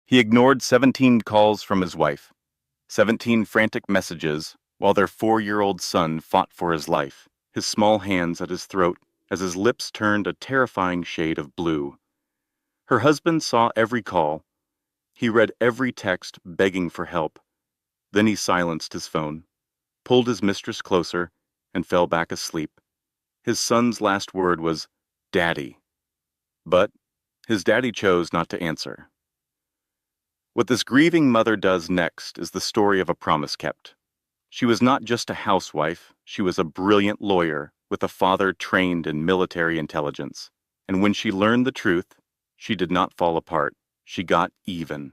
He ignored 17 calls from his wife, 17 frantic messages, while their 4-year-old son fought for his life, his small hands at his throat as his lips turned a terrifying shade of blue. Her husband saw every call. He read every text begging for help. Then he silenced his phone, pulled his mistress closer, and fell back asleep. His son's last word was, "Daddy." But his daddy chose not to answer. What this grieving mother does next is the story of a promise kept. She was not just a housewife, she was a brilliant lawyer with a father trained in military intelligence. And when she learned the truth, she did not fall apart. She got even.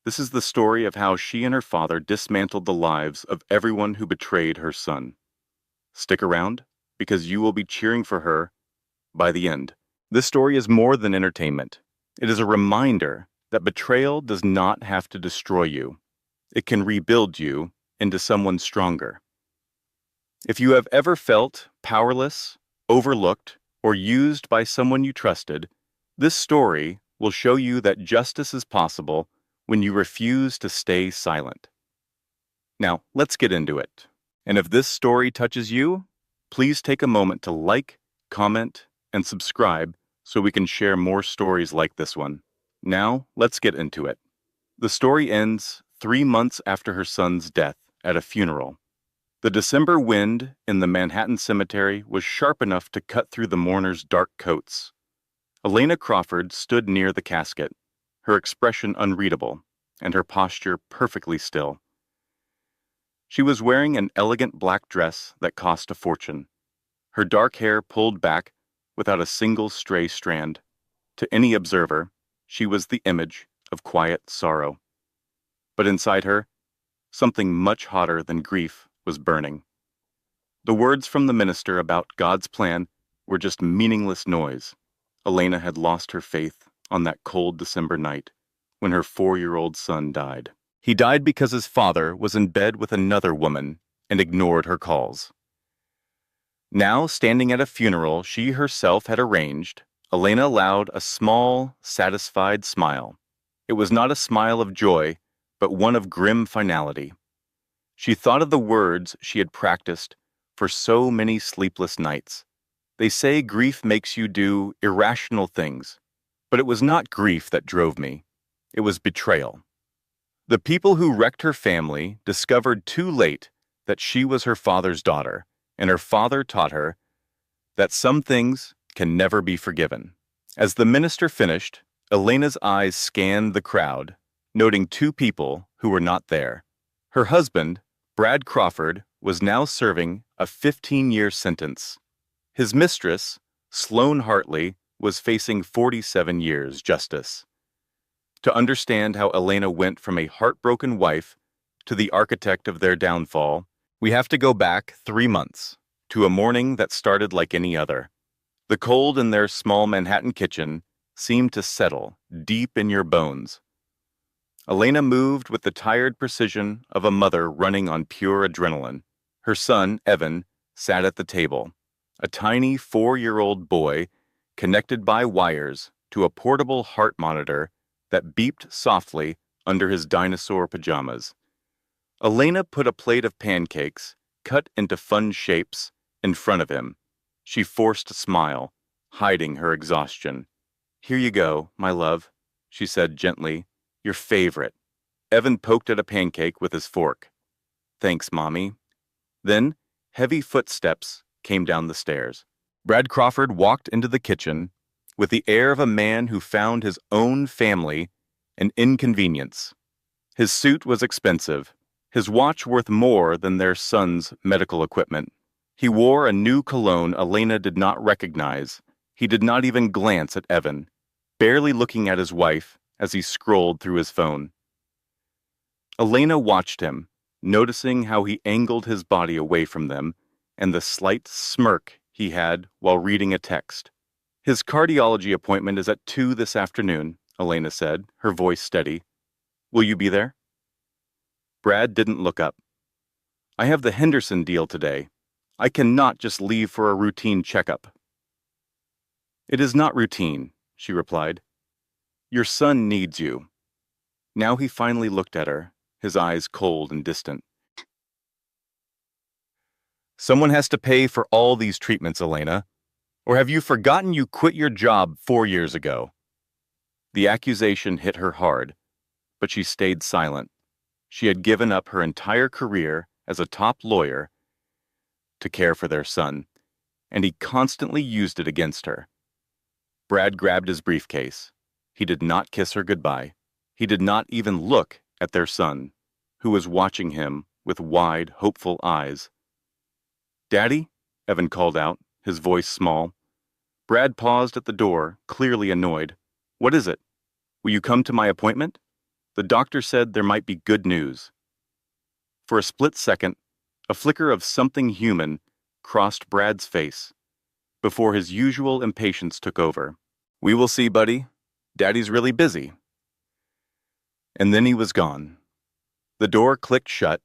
This is the story of how she and her father dismantled the lives of everyone who betrayed her son. Stick around, because you will be cheering for her by the end. This story is more than entertainment. It is a reminder that betrayal does not have to destroy you. It can rebuild you into someone stronger. If you have ever felt powerless, overlooked, or used by someone you trusted, this story will show you that justice is possible when you refuse to stay silent. Now, let's get into it. And if this story touches you, please take a moment to like, comment, and subscribe so we can share more stories like this one. Now, let's get into it. The story ends 3 months after her son's death at a funeral. The December wind in the Manhattan cemetery was sharp enough to cut through the mourners' dark coats. Elena Crawford stood near the casket, her expression unreadable, and her posture perfectly still. She was wearing an elegant black dress that cost a fortune, her dark hair pulled back without a single stray strand. To any observer, she was the image of quiet sorrow. But inside her, something much hotter than grief was burning. The words from the minister about God's plan were just meaningless noise. Elena had lost her faith on that cold December night when her 4-year-old son died. He died because his father was in bed with another woman and ignored her calls. Now, standing at a funeral she herself had arranged, Elena allowed a small, satisfied smile. It was not a smile of joy, but one of grim finality. She thought of the words she had practiced for so many sleepless nights. They say grief makes you do irrational things, but it was not grief that drove me. It was betrayal. The people who wrecked her family discovered too late that she was her father's daughter, and her father taught her that some things can never be forgiven. As the minister finished, Elena's eyes scanned the crowd, noting 2 people who were not there. Her husband, Brad Crawford, was now serving a 15-year sentence. His mistress, Sloane Hartley, was facing 47 years justice. To understand how Elena went from a heartbroken wife to the architect of their downfall, we have to go back 3 months, to a morning that started like any other. The cold in their small Manhattan kitchen seemed to settle deep in your bones. Elena moved with the tired precision of a mother running on pure adrenaline. Her son, Evan, sat at the table, a tiny 4-year-old boy connected by wires to a portable heart monitor that beeped softly under his dinosaur pajamas. Elena put a plate of pancakes, cut into fun shapes, in front of him. She forced a smile, hiding her exhaustion. "Here you go, my love," she said gently. "Your favorite." Evan poked at a pancake with his fork. "Thanks, Mommy." Then, heavy footsteps came down the stairs. Brad Crawford walked into the kitchen with the air of a man who found his own family an inconvenience. His suit was expensive, his watch worth more than their son's medical equipment. He wore a new cologne Elena did not recognize. He did not even glance at Evan, barely looking at his wife as he scrolled through his phone. Elena watched him, noticing how he angled his body away from them and the slight smirk he had while reading a text. "His cardiology appointment is at 2 this afternoon," Elena said, her voice steady. "Will you be there?" Brad didn't look up. "I have the Henderson deal today. I cannot just leave for a routine checkup." "It is not routine," she replied. Your son needs you. Now he finally looked at her, his eyes cold and distant. Someone has to pay for all these treatments, Elena. Or have you forgotten you quit your job 4 years ago? The accusation hit her hard, but she stayed silent. She had given up her entire career as a top lawyer to care for their son, and he constantly used it against her. Brad grabbed his briefcase. He did not kiss her goodbye. He did not even look at their son, who was watching him with wide, hopeful eyes. "Daddy?" Evan called out, his voice small. Brad paused at the door, clearly annoyed. "What is it? Will you come to my appointment? The doctor said there might be good news." For a split second, a flicker of something human crossed Brad's face before his usual impatience took over. "We will see, buddy. Daddy's really busy." And then he was gone. The door clicked shut,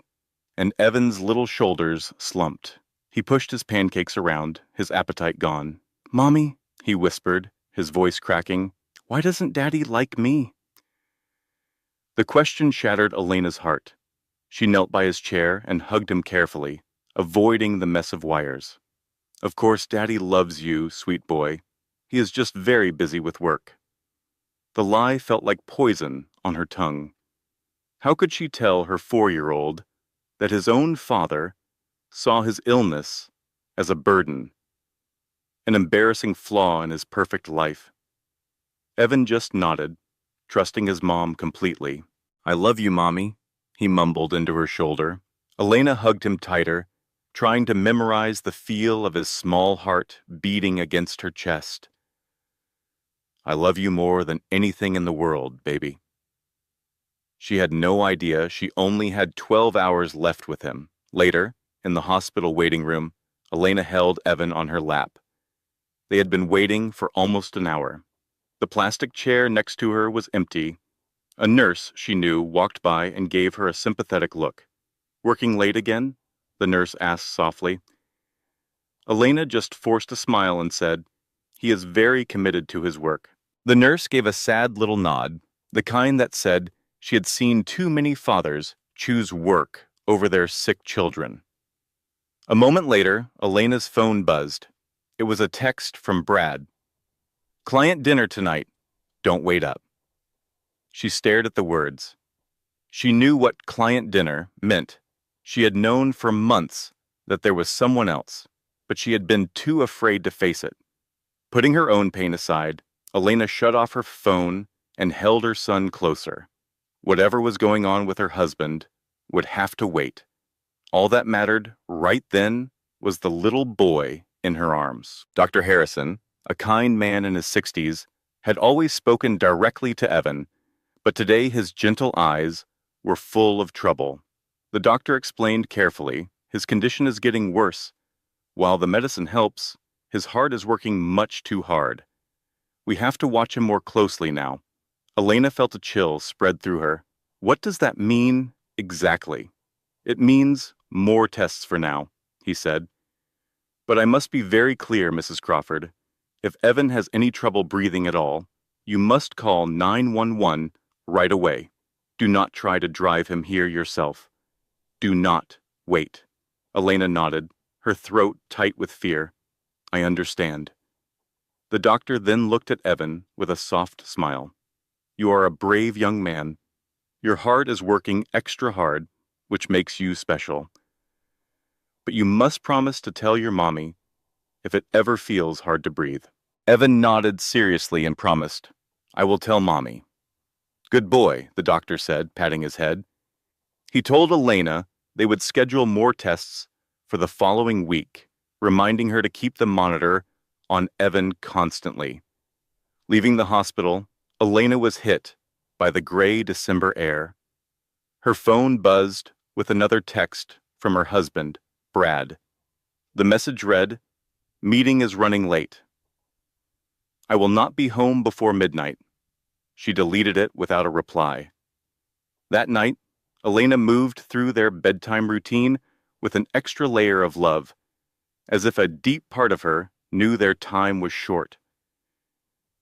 and Evan's little shoulders slumped. He pushed his pancakes around, his appetite gone. "Mommy," he whispered, his voice cracking, "why doesn't Daddy like me?" The question shattered Elena's heart. She knelt by his chair and hugged him carefully, avoiding the mess of wires. "Of course, Daddy loves you, sweet boy. He is just very busy with work." The lie felt like poison on her tongue. How could she tell her 4-year-old that his own father saw his illness as a burden, an embarrassing flaw in his perfect life? Evan just nodded, trusting his mom completely. "I love you, Mommy," he mumbled into her shoulder. Elena hugged him tighter, trying to memorize the feel of his small heart beating against her chest. "I love you more than anything in the world, baby." She had no idea she only had 12 hours left with him. Later, in the hospital waiting room, Elena held Evan on her lap. They had been waiting for almost an hour. The plastic chair next to her was empty. A nurse, she knew, walked by and gave her a sympathetic look. "Working late again?" the nurse asked softly. Elena just forced a smile and said, "He is very committed to his work." The nurse gave a sad little nod, the kind that said she had seen too many fathers choose work over their sick children. A moment later, Elena's phone buzzed. It was a text from Brad. "Client dinner tonight. Don't wait up." She stared at the words. She knew what client dinner meant. She had known for months that there was someone else, but she had been too afraid to face it. Putting her own pain aside, Elena shut off her phone and held her son closer. Whatever was going on with her husband would have to wait. All that mattered right then was the little boy in her arms. Dr. Harrison, a kind man in his 60s, had always spoken directly to Evan, but today his gentle eyes were full of trouble. The doctor explained carefully, "His condition is getting worse. While the medicine helps, his heart is working much too hard. We have to watch him more closely now." Elena felt a chill spread through her. "What does that mean exactly?" "It means more tests for now," he said. "But I must be very clear, Mrs. Crawford. If Evan has any trouble breathing at all, you must call 911 right away. Do not try to drive him here yourself. Do not wait." Elena nodded, her throat tight with fear. "I understand." The doctor then looked at Evan with a soft smile. "You are a brave young man. Your heart is working extra hard, which makes you special. But you must promise to tell your mommy if it ever feels hard to breathe." Evan nodded seriously and promised, "I will tell Mommy." "Good boy," the doctor said, patting his head. He told Elena they would schedule more tests for the following week, reminding her to keep the monitor on Evan constantly. Leaving the hospital, Elena was hit by the gray December air. Her phone buzzed with another text from her husband, Brad. The message read, "Meeting is running late. I will not be home before midnight." She deleted it without a reply. That night, Elena moved through their bedtime routine with an extra layer of love, as if a deep part of her knew their time was short.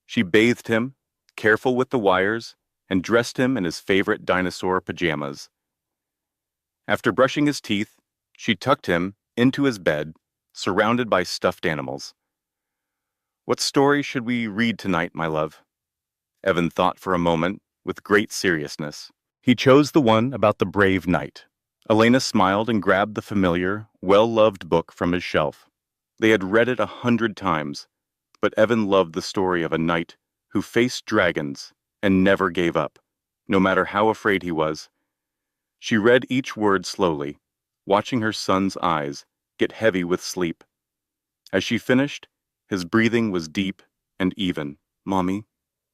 She bathed him, careful with the wires, and dressed him in his favorite dinosaur pajamas. After brushing his teeth, she tucked him into his bed, surrounded by stuffed animals. "What story should we read tonight, my love?" Evan thought for a moment, with great seriousness. He chose the one about the brave knight. Elena smiled and grabbed the familiar, well-loved book from his shelf. They had read it 100 times, but Evan loved the story of a knight who faced dragons and never gave up, no matter how afraid he was. She read each word slowly, watching her son's eyes get heavy with sleep. As she finished, his breathing was deep and even. "Mommy,"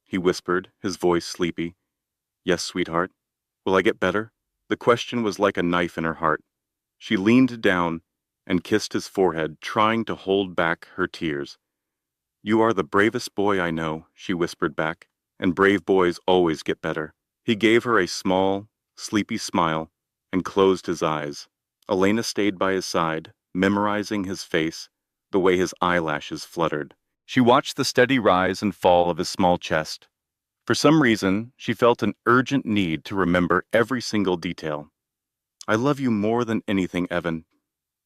he whispered, his voice sleepy. "Yes, sweetheart. Will I get better?" The question was like a knife in her heart. She leaned down and kissed his forehead, trying to hold back her tears. "You are the bravest boy I know," she whispered back, "and brave boys always get better." He gave her a small, sleepy smile and closed his eyes. Elena stayed by his side, memorizing his face, the way his eyelashes fluttered. She watched the steady rise and fall of his small chest. For some reason, she felt an urgent need to remember every single detail. "I love you more than anything, Evan,"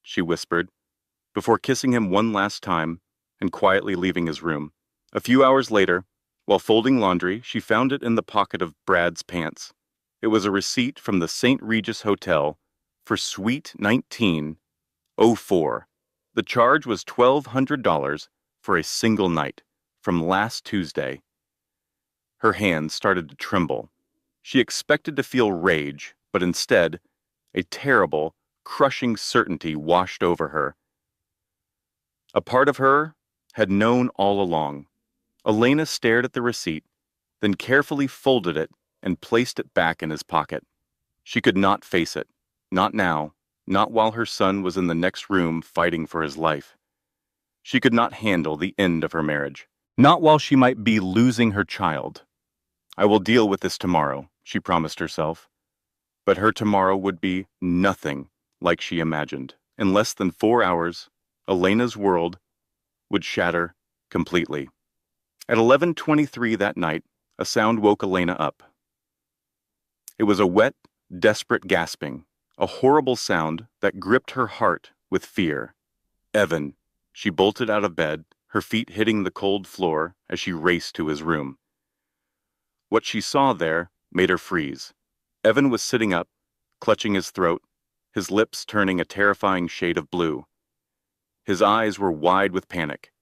she whispered, before kissing him one last time and quietly leaving his room. A few hours later, while folding laundry, she found it in the pocket of Brad's pants. It was a receipt from the St. Regis Hotel for Suite 1904. The charge was $1,200 for a single night from last Tuesday. Her hands started to tremble. She expected to feel rage, but instead, a terrible, crushing certainty washed over her. A part of her had known all along. Elena stared at the receipt, then carefully folded it and placed it back in his pocket. She could not face it. Not now, not while her son was in the next room fighting for his life. She could not handle the end of her marriage. Not while she might be losing her child. "I will deal with this tomorrow," she promised herself. But her tomorrow would be nothing like she imagined. In less than 4 hours, Elena's world would shatter completely. At 11:23 that night, a sound woke Elena up. It was a wet, desperate gasping, a horrible sound that gripped her heart with fear. "Evan." She bolted out of bed, her feet hitting the cold floor as she raced to his room. What she saw there made her freeze. Evan was sitting up, clutching his throat, his lips turning a terrifying shade of blue. His eyes were wide with panic.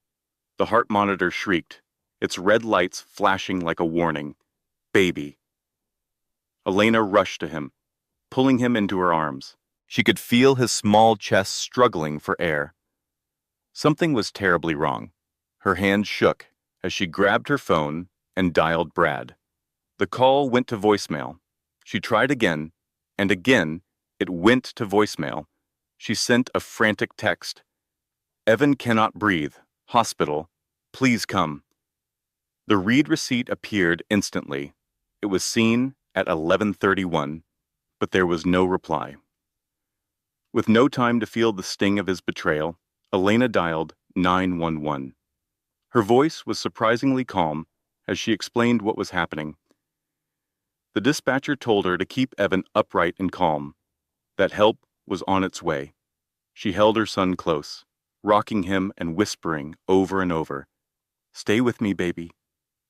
The heart monitor shrieked, its red lights flashing like a warning. "Baby." Elena rushed to him, pulling him into her arms. She could feel his small chest struggling for air. Something was terribly wrong. Her hands shook as she grabbed her phone and dialed Brad. The call went to voicemail. She tried again, and again it went to voicemail. She sent a frantic text. "Evan cannot breathe. Hospital. Please come." The read receipt appeared instantly. It was seen at 11:31, but there was no reply. With no time to feel the sting of his betrayal, Elena dialed 911. Her voice was surprisingly calm as she explained what was happening. The dispatcher told her to keep Evan upright and calm, that help was on its way. She held her son close, rocking him and whispering over and over, "Stay with me, baby.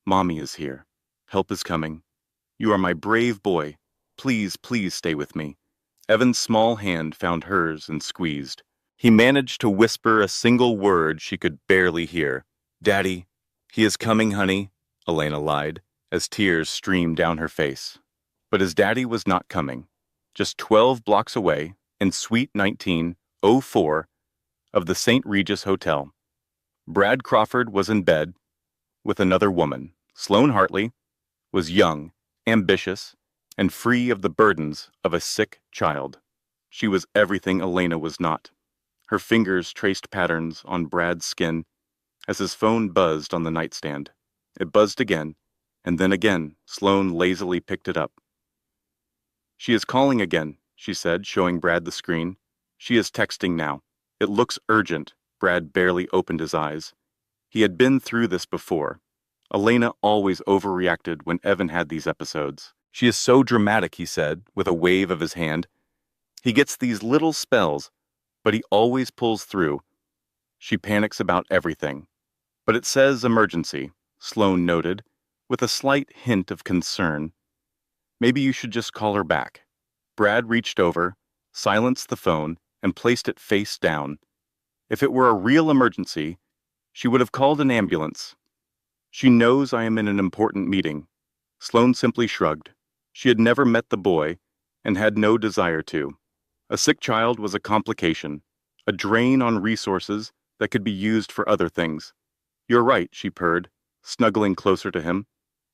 Mommy is here. Help is coming. You are my brave boy. Please, please stay with me." Evan's small hand found hers and squeezed. He managed to whisper a single word she could barely hear. "Daddy, he is coming, honey," Elena lied, as tears streamed down her face. But his daddy was not coming. Just 12 blocks away, in Suite 1904 of the St. Regis Hotel, Brad Crawford was in bed with another woman. Sloane Hartley was young, ambitious, and free of the burdens of a sick child. She was everything Elena was not. Her fingers traced patterns on Brad's skin as his phone buzzed on the nightstand. It buzzed again, and then again. Sloane lazily picked it up. "She is calling again," she said, showing Brad the screen. "She is texting now. It looks urgent." Brad barely opened his eyes. He had been through this before. Elena always overreacted when Evan had these episodes. She is so dramatic, he said, with a wave of his hand. He gets these little spells, but he always pulls through. She panics about everything. But it says emergency, Sloane noted, with a slight hint of concern. Maybe you should just call her back. Brad reached over, silenced the phone, and placed it face down. If it were a real emergency, she would have called an ambulance. She knows I am in an important meeting. Sloane simply shrugged. She had never met the boy and had no desire to. A sick child was a complication, a drain on resources that could be used for other things. You're right, she purred, snuggling closer to him.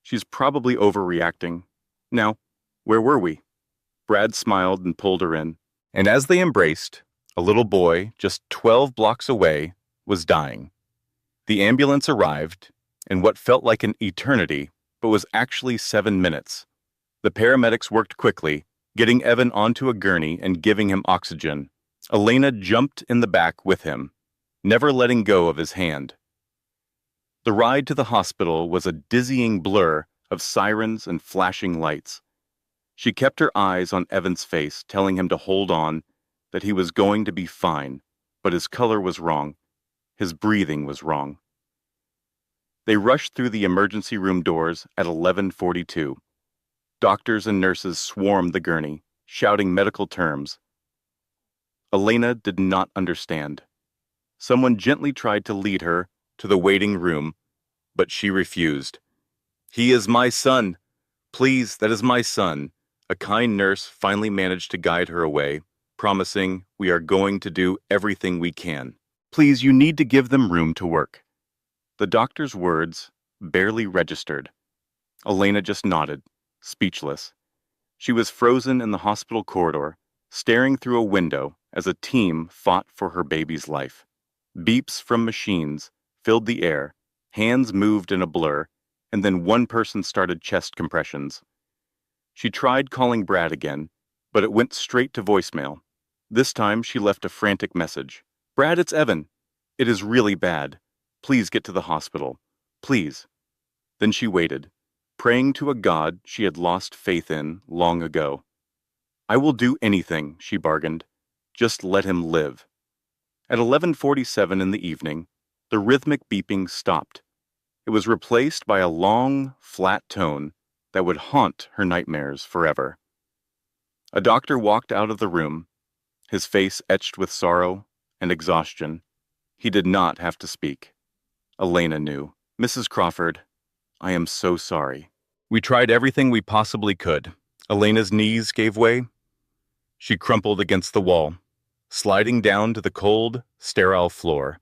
She's probably overreacting. Now, where were we? Brad smiled and pulled her in. And as they embraced, a little boy, just 12 blocks away, was dying. The ambulance arrived in what felt like an eternity, but was actually 7 minutes. The paramedics worked quickly, getting Evan onto a gurney and giving him oxygen. Elena jumped in the back with him, never letting go of his hand. The ride to the hospital was a dizzying blur of sirens and flashing lights. She kept her eyes on Evan's face, telling him to hold on, that he was going to be fine, but his color was wrong. His breathing was wrong. They rushed through the emergency room doors at 11:42. Doctors and nurses swarmed the gurney, shouting medical terms. Elena did not understand. Someone gently tried to lead her to the waiting room, but she refused. "He is my son. Please, that is my son." A kind nurse finally managed to guide her away, promising, "We are going to do everything we can. Please, you need to give them room to work." The doctor's words barely registered. Elena just nodded, speechless. She was frozen in the hospital corridor, staring through a window as a team fought for her baby's life. Beeps from machines filled the air, hands moved in a blur, and then one person started chest compressions. She tried calling Brad again, but it went straight to voicemail. This time she left a frantic message. "Brad, it's Evan. It is really bad. Please get to the hospital. Please." Then she waited, praying to a God she had lost faith in long ago. "I will do anything," she bargained. "Just let him live." At 11:47 in the evening, the rhythmic beeping stopped. It was replaced by a long, flat tone that would haunt her nightmares forever. A doctor walked out of the room, his face etched with sorrow and exhaustion. He did not have to speak. Elena knew. "Mrs. Crawford, I am so sorry. We tried everything we possibly could." Elena's knees gave way. She crumpled against the wall, sliding down to the cold, sterile floor.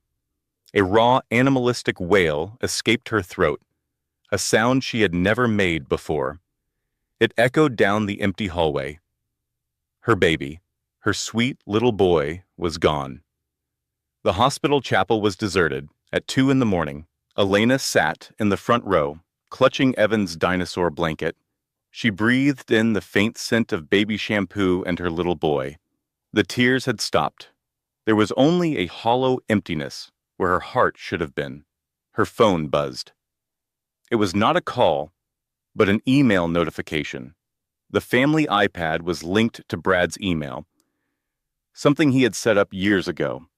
A raw, animalistic wail escaped her throat, a sound she had never made before. It echoed down the empty hallway. Her baby, her sweet little boy, was gone. The hospital chapel was deserted. At 2 in the morning, Elena sat in the front row, clutching Evan's dinosaur blanket. She breathed in the faint scent of baby shampoo and her little boy. The tears had stopped. There was only a hollow emptiness where her heart should have been. Her phone buzzed. It was not a call, but an email notification. The family iPad was linked to Brad's email, something he had set up years ago.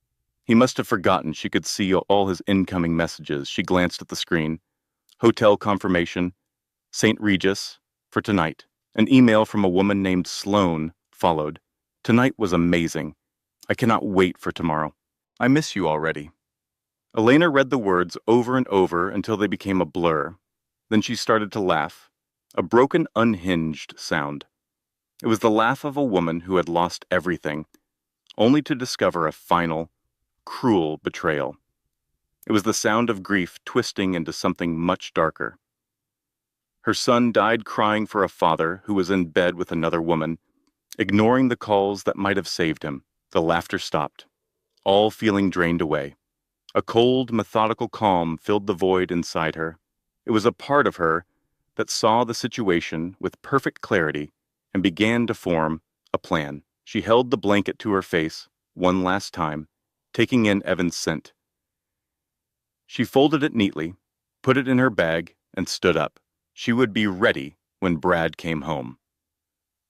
He must have forgotten she could see all his incoming messages. She glanced at the screen. Hotel confirmation, St. Regis, for tonight. An email from a woman named Sloane followed. "Tonight was amazing. I cannot wait for tomorrow. I miss you already." Elena read the words over and over until they became a blur. Then she started to laugh, a broken, unhinged sound. It was the laugh of a woman who had lost everything, only to discover a final, cruel betrayal. It was the sound of grief twisting into something much darker. Her son died crying for a father who was in bed with another woman, ignoring the calls that might have saved him. The laughter stopped, all feeling drained away. A cold, methodical calm filled the void inside her. It was a part of her that saw the situation with perfect clarity and began to form a plan. She held the blanket to her face one last time, taking in Evan's scent. She folded it neatly, put it in her bag, and stood up. She would be ready when Brad came home.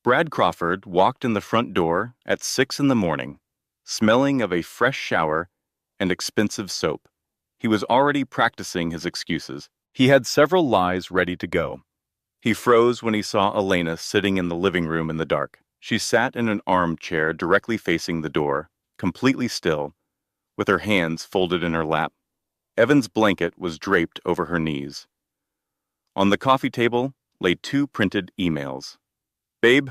Brad Crawford walked in the front door at 6 in the morning, smelling of a fresh shower and expensive soap. He was already practicing his excuses. He had several lies ready to go. He froze when he saw Elena sitting in the living room in the dark. She sat in an armchair directly facing the door, completely still, with her hands folded in her lap. Evan's blanket was draped over her knees. On the coffee table lay 2 printed emails. "Babe,"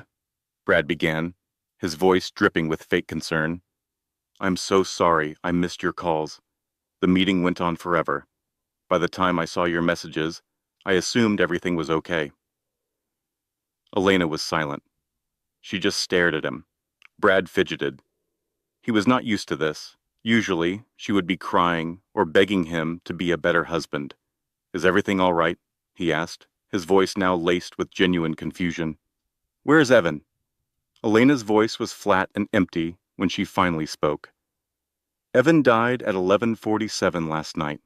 Brad began, his voice dripping with fake concern. "I'm so sorry I missed your calls. The meeting went on forever. By the time I saw your messages, I assumed everything was okay." Elena was silent. She just stared at him. Brad fidgeted. He was not used to this. Usually, she would be crying or begging him to be a better husband. "Is everything all right?" he asked, his voice now laced with genuine confusion. "Where is Evan?" Elena's voice was flat and empty when she finally spoke. "Evan died at 11:47 last night."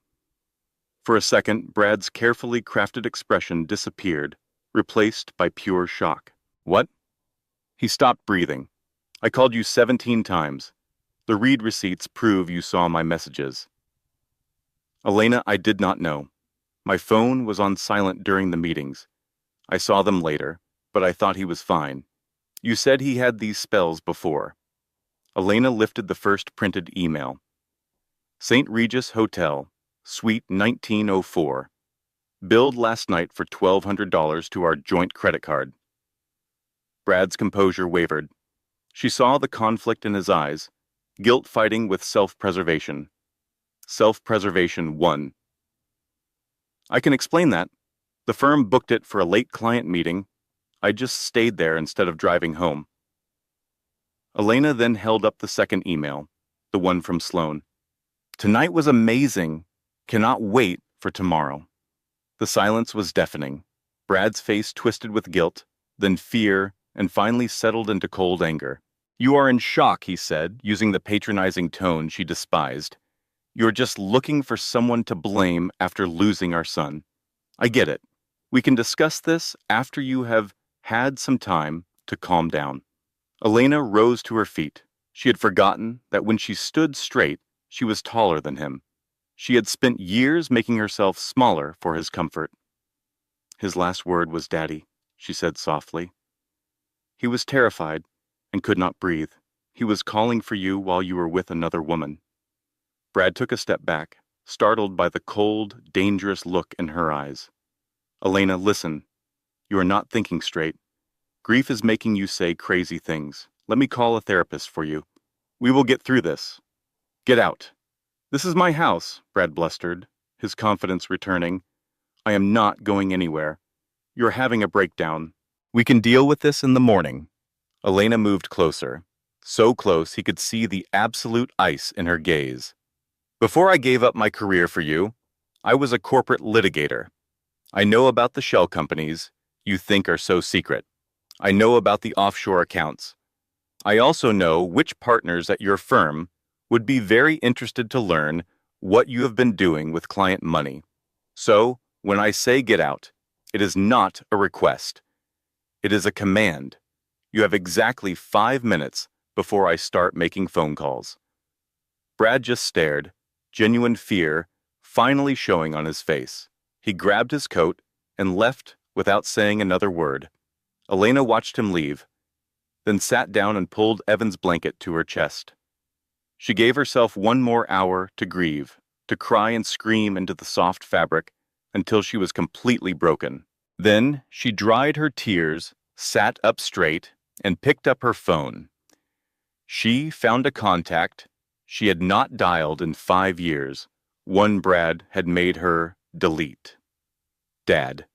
For a second, Brad's carefully crafted expression disappeared, replaced by pure shock. "What?" He stopped breathing. "I called you 17 times. The read receipts prove you saw my messages." "Elena, I did not know. My phone was on silent during the meetings. I saw them later, but I thought he was fine. You said he had these spells before." Elena lifted the first printed email. "St. Regis Hotel, Suite 1904. Billed last night for $1,200 to our joint credit card." Brad's composure wavered. She saw the conflict in his eyes, guilt fighting with self-preservation. Self-preservation won. "I can explain that. The firm booked it for a late client meeting. I just stayed there instead of driving home." Elena then held up the second email, the one from Sloan. "Tonight was amazing. Cannot wait for tomorrow." The silence was deafening. Brad's face twisted with guilt, then fear, and finally settled into cold anger. "You are in shock," he said, using the patronizing tone she despised. "You're just looking for someone to blame after losing our son. I get it. We can discuss this after you have had some time to calm down." Elena rose to her feet. She had forgotten that when she stood straight, she was taller than him. She had spent years making herself smaller for his comfort. "His last word was Daddy," she said softly. "He was terrified and could not breathe. He was calling for you while you were with another woman." Brad took a step back, startled by the cold, dangerous look in her eyes. "Elena, listen. You are not thinking straight. Grief is making you say crazy things. Let me call a therapist for you. We will get through this. Get out." "This is my house," Brad blustered, his confidence returning. "I am not going anywhere. You're having a breakdown. We can deal with this in the morning." Elena moved closer, so close he could see the absolute ice in her gaze. "Before I gave up my career for you, I was a corporate litigator. I know about the shell companies you think are so secret. I know about the offshore accounts. I also know which partners at your firm would be very interested to learn what you have been doing with client money. So, when I say get out, it is not a request. It is a command. You have exactly 5 minutes before I start making phone calls." Brad just stared, genuine fear finally showing on his face. He grabbed his coat and left without saying another word. Elena watched him leave, then sat down and pulled Evan's blanket to her chest. She gave herself 1 more hour to grieve, to cry and scream into the soft fabric until she was completely broken. Then she dried her tears, sat up straight, and picked up her phone. She found a contact she had not dialed in 5 years, one Brad had made her delete. Dad.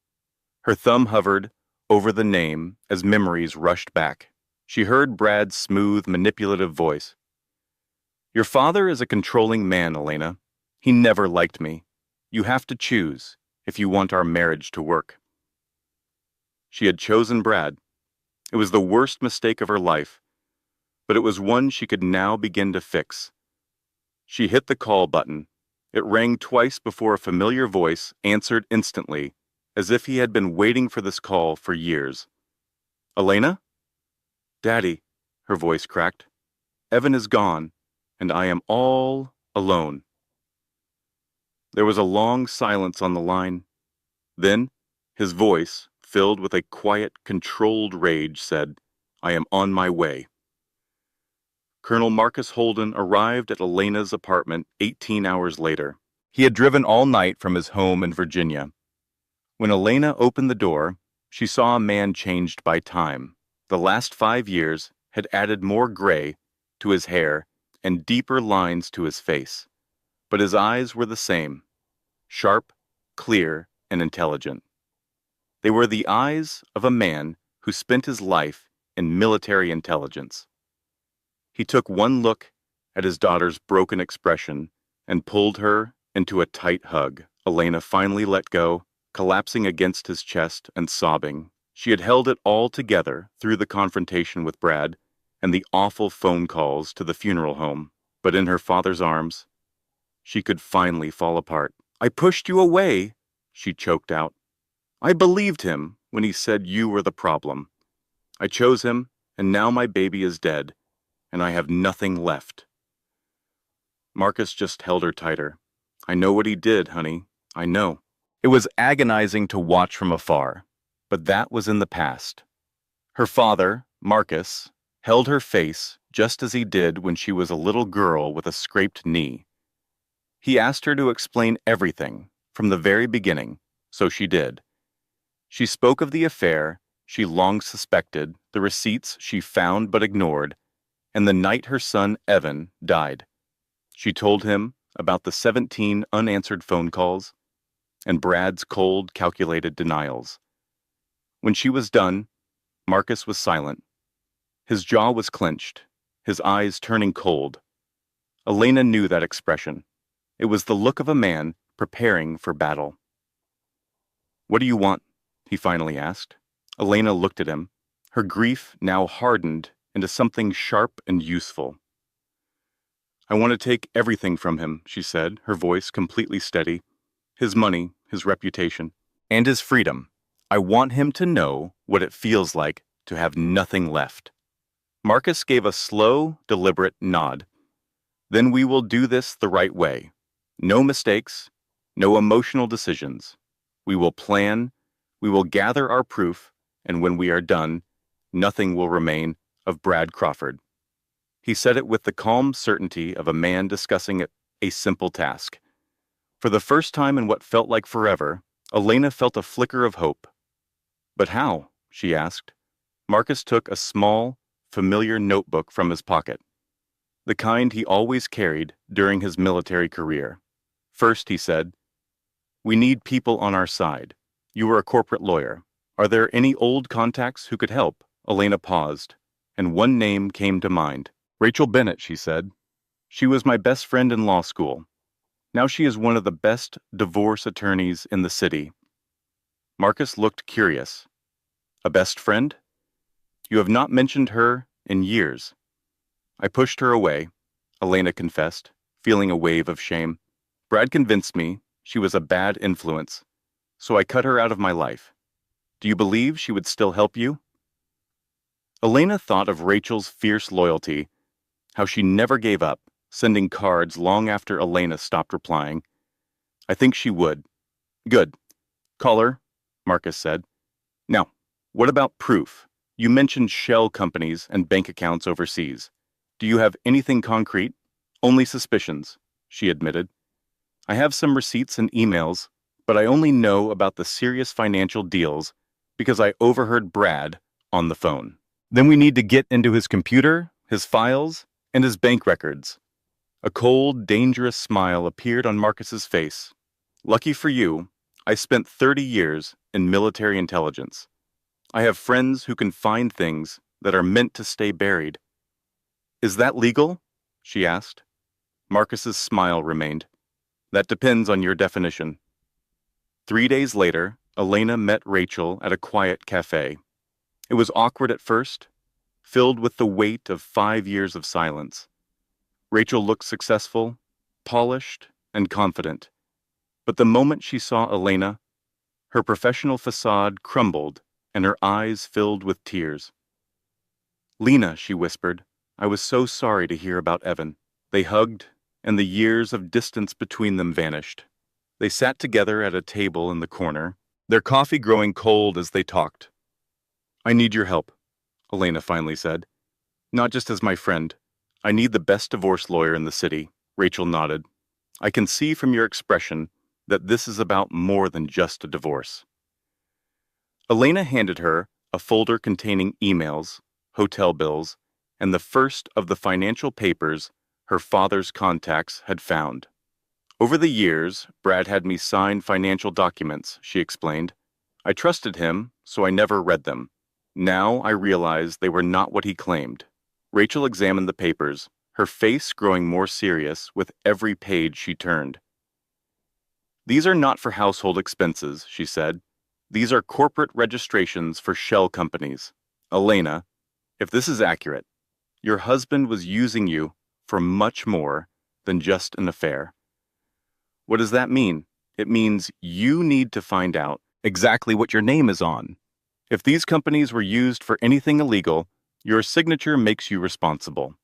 Her thumb hovered over the name as memories rushed back. She heard Brad's smooth, manipulative voice. "Your father is a controlling man, Elena. He never liked me. You have to choose if you want our marriage to work." She had chosen Brad. It was the worst mistake of her life, but it was one she could now begin to fix. She hit the call button. It rang twice before a familiar voice answered instantly, as if he had been waiting for this call for years. Elena? Daddy, her voice cracked. Evan is gone, and I am all alone. There was a long silence on the line. Then, his voice, filled with a quiet, controlled rage, said, I am on my way. Colonel Marcus Holden arrived at Elena's apartment 18 hours later. He had driven all night from his home in Virginia. When Elena opened the door, she saw a man changed by time. The last 5 years had added more gray to his hair and deeper lines to his face. But his eyes were the same, sharp, clear, and intelligent. They were the eyes of a man who spent his life in military intelligence. He took one look at his daughter's broken expression and pulled her into a tight hug. Elena finally let go, collapsing against his chest and sobbing. She had held it all together through the confrontation with Brad and the awful phone calls to the funeral home. But in her father's arms, she could finally fall apart. I pushed you away, she choked out. I believed him when he said you were the problem. I chose him, and now my baby is dead, and I have nothing left. Marcus just held her tighter. I know what he did, honey. I know. It was agonizing to watch from afar, but that was in the past. Her father, Marcus, held her face just as he did when she was a little girl with a scraped knee. He asked her to explain everything from the very beginning, so she did. She spoke of the affair she long suspected, the receipts she found but ignored, and the night her son Evan died. She told him about the 17 unanswered phone calls and Brad's cold, calculated denials. When she was done, Marcus was silent. His jaw was clenched, his eyes turning cold. Elena knew that expression. It was the look of a man preparing for battle. What do you want? He finally asked. Elena looked at him, her grief now hardened into something sharp and useful. I want to take everything from him, she said, her voice completely steady. His money, his reputation, and his freedom. I want him to know what it feels like to have nothing left. Marcus gave a slow, deliberate nod. Then we will do this the right way. No mistakes, no emotional decisions. We will plan, we will gather our proof, and when we are done, nothing will remain of Brad Crawford. He said it with the calm certainty of a man discussing a simple task. For the first time in what felt like forever, Elena felt a flicker of hope. But how? She asked. Marcus took a small, familiar notebook from his pocket, the kind he always carried during his military career. First, he said, we need people on our side. You were a corporate lawyer. Are there any old contacts who could help? Elena paused, and one name came to mind. Rachel Bennett, she said. She was my best friend in law school. Now she is one of the best divorce attorneys in the city. Marcus looked curious. A best friend? You have not mentioned her in years. I pushed her away, Elena confessed, feeling a wave of shame. Brad convinced me she was a bad influence, so I cut her out of my life. Do you believe she would still help you? Elena thought of Rachel's fierce loyalty, how she never gave up, sending cards long after Elena stopped replying. I think she would. Good. Call her, Marcus said. Now, what about proof? You mentioned shell companies and bank accounts overseas. Do you have anything concrete? Only suspicions, she admitted. I have some receipts and emails, but I only know about the serious financial deals because I overheard Brad on the phone. Then we need to get into his computer, his files, and his bank records. A cold, dangerous smile appeared on Marcus's face. Lucky for you, I spent 30 years in military intelligence. I have friends who can find things that are meant to stay buried. Is that legal? She asked. Marcus's smile remained. That depends on your definition. 3 days later, Elena met Rachel at a quiet cafe. It was awkward at first, filled with the weight of 5 years of silence. Rachel looked successful, polished, and confident. But the moment she saw Elena, Her professional facade crumbled, and her eyes filled with tears. "Lena," she whispered, "I was so sorry to hear about Evan." They hugged, and the years of distance between them vanished. They sat together at a table in the corner, their coffee growing cold as they talked. "I need your help," Elena finally said. "Not just as my friend. I need the best divorce lawyer in the city." Rachel nodded. "I can see from your expression that this is about more than just a divorce." Elena handed her a folder containing emails, hotel bills, and the first of the financial papers her father's contacts had found. "Over the years, Brad had me sign financial documents," she explained. "I trusted him, so I never read them. Now I realize they were not what he claimed." Rachel examined the papers, her face growing more serious with every page she turned. "These are not for household expenses," she said. "These are corporate registrations for shell companies. Elena, if this is accurate, your husband was using you for much more than just an affair." "What does that mean?" "It means you need to find out exactly what your name is on. If these companies were used for anything illegal, your signature makes you responsible."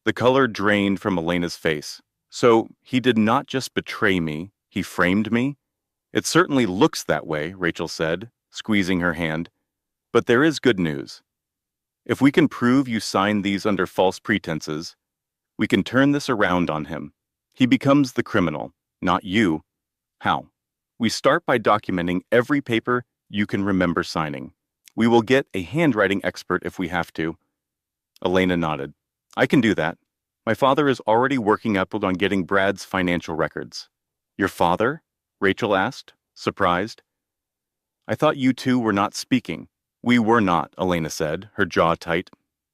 The color drained from Elena's face. "So he did not just betray me, he framed me?" "It certainly looks that way," Rachel said, squeezing her hand. "But there is good news. If we can prove you signed these under false pretenses, we can turn this around on him. He becomes the criminal, not you." "How?" "We start by documenting every paper you can remember signing. We will get a handwriting expert if we have to." Elena nodded. "I can do that. My father is already working upward on getting Brad's financial records." "Your father?" Rachel asked, surprised. "I thought you two were not speaking." "We were not," Elena said, her jaw tight.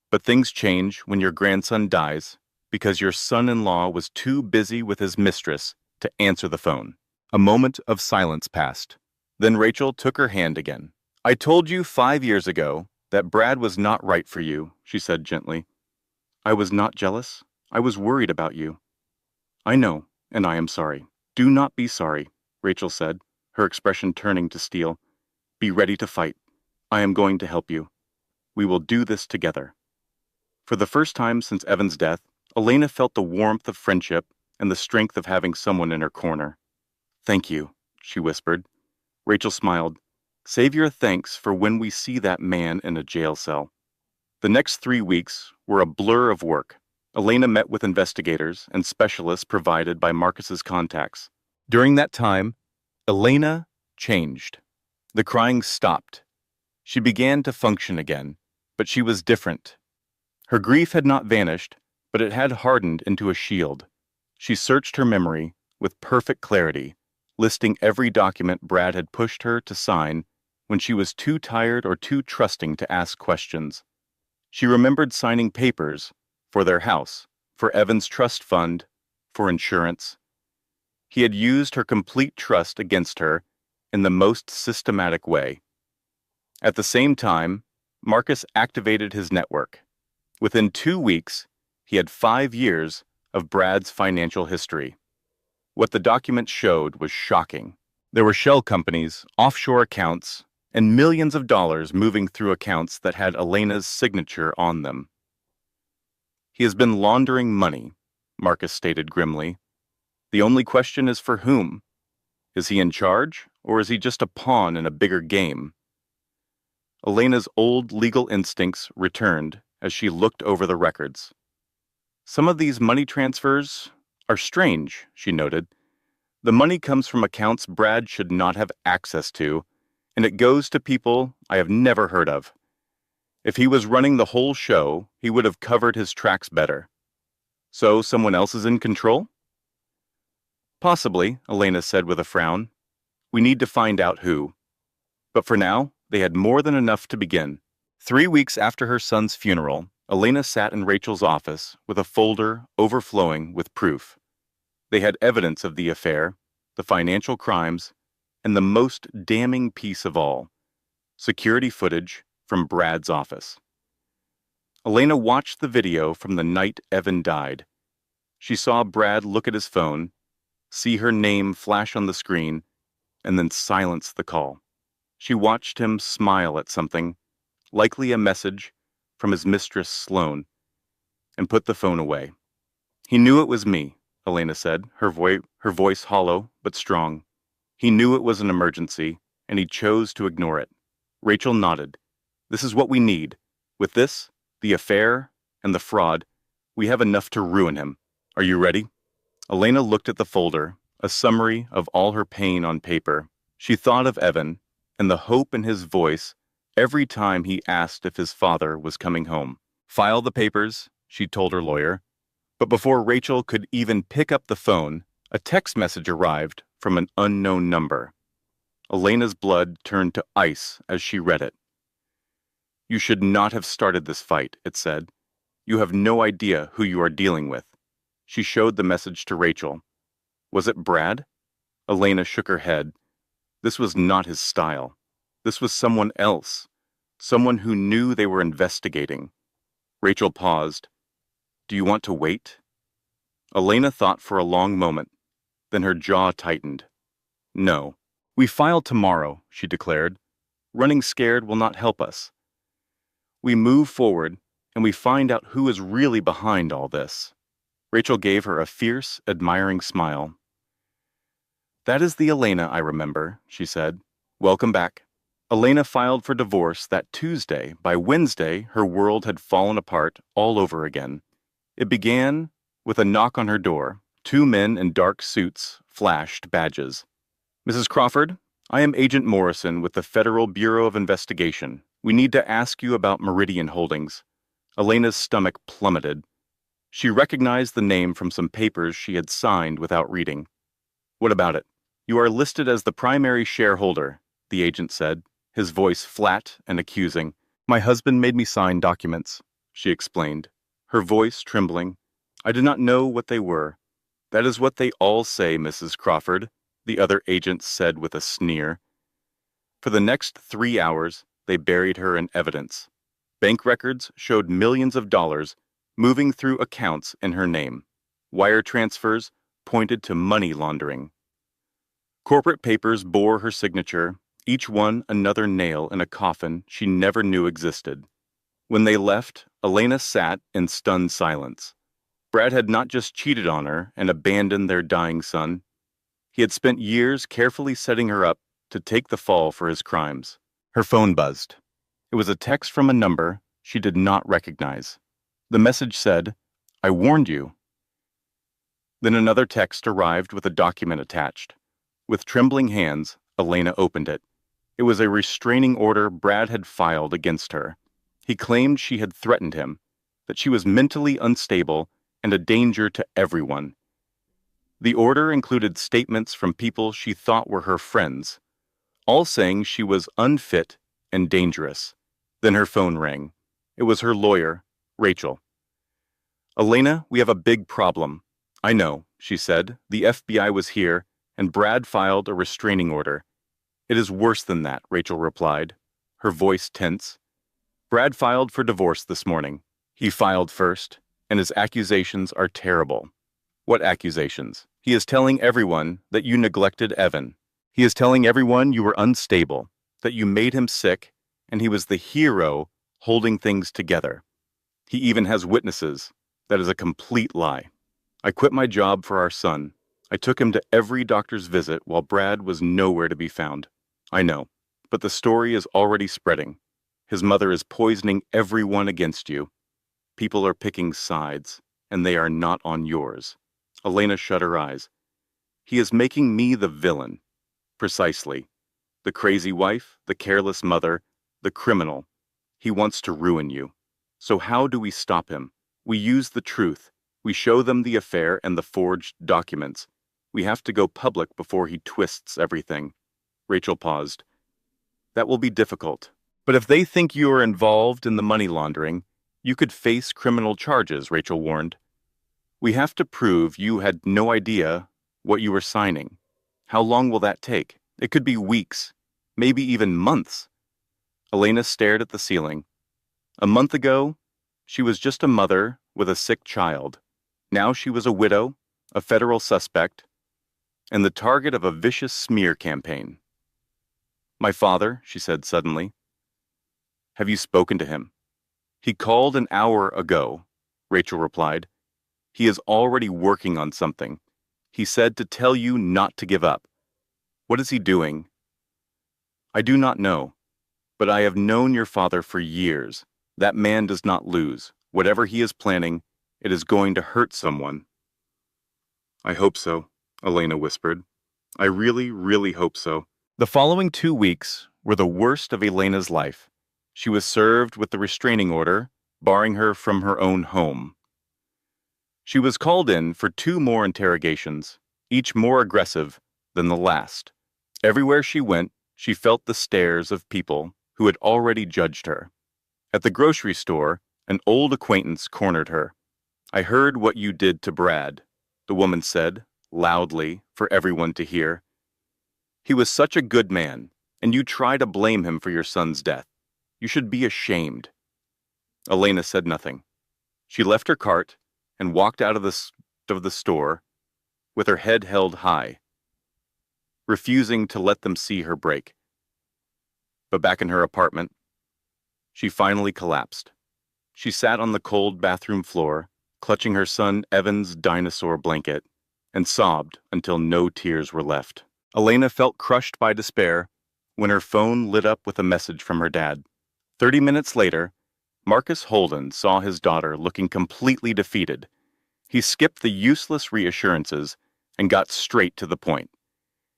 "But things change when your grandson dies, because your son-in-law was too busy with his mistress to answer the phone." A moment of silence passed. Then Rachel took her hand again. "I told you 5 years ago that Brad was not right for you," she said gently. "I was not jealous. I was worried about you." "I know, and I am sorry." "Do not be sorry," Rachel said, her expression turning to steel. "Be ready to fight. I am going to help you. We will do this together." For the first time since Evan's death, Elena felt the warmth of friendship and the strength of having someone in her corner. "Thank you," she whispered. Rachel smiled. "Save your thanks for when we see that man in a jail cell." The next 3 weeks were a blur of work. Elena met with investigators and specialists provided by Marcus's contacts. During that time, Elena changed. The crying stopped. She began to function again, but she was different. Her grief had not vanished, but it had hardened into a shield. She searched her memory with perfect clarity, listing every document Brad had pushed her to sign when she was too tired or too trusting to ask questions. She remembered signing papers for their house, for Evan's trust fund, for insurance. He had used her complete trust against her in the most systematic way. At the same time, Marcus activated his network. Within 2 weeks, he had 5 years of Brad's financial history. What the documents showed was shocking. There were shell companies, offshore accounts, and millions of dollars moving through accounts that had Elena's signature on them. "He has been laundering money," Marcus stated grimly. "The only question is for whom? Is he in charge, or is he just a pawn in a bigger game?" Elena's old legal instincts returned as she looked over the records. "Some of these money transfers are strange," she noted. "The money comes from accounts Brad should not have access to, and it goes to people I have never heard of. If he was running the whole show, he would have covered his tracks better." "So someone else is in control?" "Possibly," Elena said with a frown. "We need to find out who." But for now, they had more than enough to begin. 3 weeks after her son's funeral, Elena sat in Rachel's office with a folder overflowing with proof. They had evidence of the affair, the financial crimes, and the most damning piece of all, security footage from Brad's office. Elena watched the video from the night Evan died. She saw Brad look at his phone, see her name flash on the screen, and then silence the call. She watched him smile at something, likely a message from his mistress Sloane, and put the phone away. He knew it was me, Elena said, her voice hollow but strong. He knew it was an emergency, and he chose to ignore it. Rachel nodded. This is what we need. With this, the affair, and the fraud, we have enough to ruin him. Are you ready? Elena looked at the folder, a summary of all her pain on paper. She thought of Evan, and the hope in his voice every time he asked if his father was coming home. File the papers, she told her lawyer. But before Rachel could even pick up the phone, a text message arrived from an unknown number. Elena's blood turned to ice as she read it. You should not have started this fight, it said. You have no idea who you are dealing with. She showed the message to Rachel. Was it Brad? Elena shook her head. This was not his style. This was someone else. Someone who knew they were investigating. Rachel paused. Do you want to wait? Elena thought for a long moment. Then her jaw tightened. No. We file tomorrow, she declared. Running scared will not help us. We move forward, and we find out who is really behind all this. Rachel gave her a fierce, admiring smile. That is the Elena I remember, she said. Welcome back. Elena filed for divorce that Tuesday. By Wednesday, her world had fallen apart all over again. It began with a knock on her door. Two men in dark suits flashed badges. Mrs. Crawford, I am Agent Morrison with the Federal Bureau of Investigation. We need to ask you about Meridian Holdings. Elena's stomach plummeted. She recognized the name from some papers she had signed without reading. What about it? You are listed as the primary shareholder, the agent said, his voice flat and accusing. My husband made me sign documents, she explained, her voice trembling. I did not know what they were. That is what they all say, Mrs. Crawford, the other agent said with a sneer. For the next 3 hours, they buried her in evidence. Bank records showed millions of dollars moving through accounts in her name. Wire transfers pointed to money laundering. Corporate papers bore her signature, each one another nail in a coffin she never knew existed. When they left, Elena sat in stunned silence. Brad had not just cheated on her and abandoned their dying son. He had spent years carefully setting her up to take the fall for his crimes. Her phone buzzed. It was a text from a number she did not recognize. The message said, I warned you. Then another text arrived with a document attached. With trembling hands, Elena opened it. It was a restraining order Brad had filed against her. He claimed she had threatened him, that she was mentally unstable and a danger to everyone. The order included statements from people she thought were her friends, all saying she was unfit and dangerous. Then her phone rang. It was her lawyer, Rachel. Elena, we have a big problem. I know, she said. The FBI was here, and Brad filed a restraining order. It is worse than that, Rachel replied, her voice tense. Brad filed for divorce this morning. He filed first, and his accusations are terrible. What accusations? He is telling everyone that you neglected Evan. He is telling everyone you were unstable, that you made him sick, and he was the hero holding things together. He even has witnesses. That is a complete lie. I quit my job for our son. I took him to every doctor's visit while Brad was nowhere to be found. I know, but the story is already spreading. His mother is poisoning everyone against you. People are picking sides, and they are not on yours. Elena shut her eyes. He is making me the villain. Precisely. The crazy wife, the careless mother, the criminal. He wants to ruin you. So how do we stop him? We use the truth. We show them the affair and the forged documents. We have to go public before he twists everything. Rachel paused. That will be difficult. But if they think you are involved in the money laundering, you could face criminal charges, Rachel warned. We have to prove you had no idea what you were signing. How long will that take? It could be weeks, maybe even months. Elena stared at the ceiling. A month ago, she was just a mother with a sick child. Now she was a widow, a federal suspect, and the target of a vicious smear campaign. My father, she said suddenly. Have you spoken to him? He called an hour ago, Rachel replied. He is already working on something. He said to tell you not to give up. What is he doing? I do not know, but I have known your father for years. That man does not lose. Whatever he is planning, it is going to hurt someone. I hope so, Elena whispered. I really, really hope so. The following 2 weeks were the worst of Elena's life. She was served with the restraining order, barring her from her own home. She was called in for 2 more interrogations, each more aggressive than the last. Everywhere she went, she felt the stares of people who had already judged her. At the grocery store, an old acquaintance cornered her. I heard what you did to Brad, the woman said, loudly, for everyone to hear. He was such a good man, and you try to blame him for your son's death. You should be ashamed. Elena said nothing. She left her cart and walked out of the store with her head held high, refusing to let them see her break. But back in her apartment, she finally collapsed. She sat on the cold bathroom floor, clutching her son Evan's dinosaur blanket, and sobbed until no tears were left. Elena felt crushed by despair when her phone lit up with a message from her dad. 30 minutes later, Marcus Holden saw his daughter looking completely defeated. He skipped the useless reassurances and got straight to the point.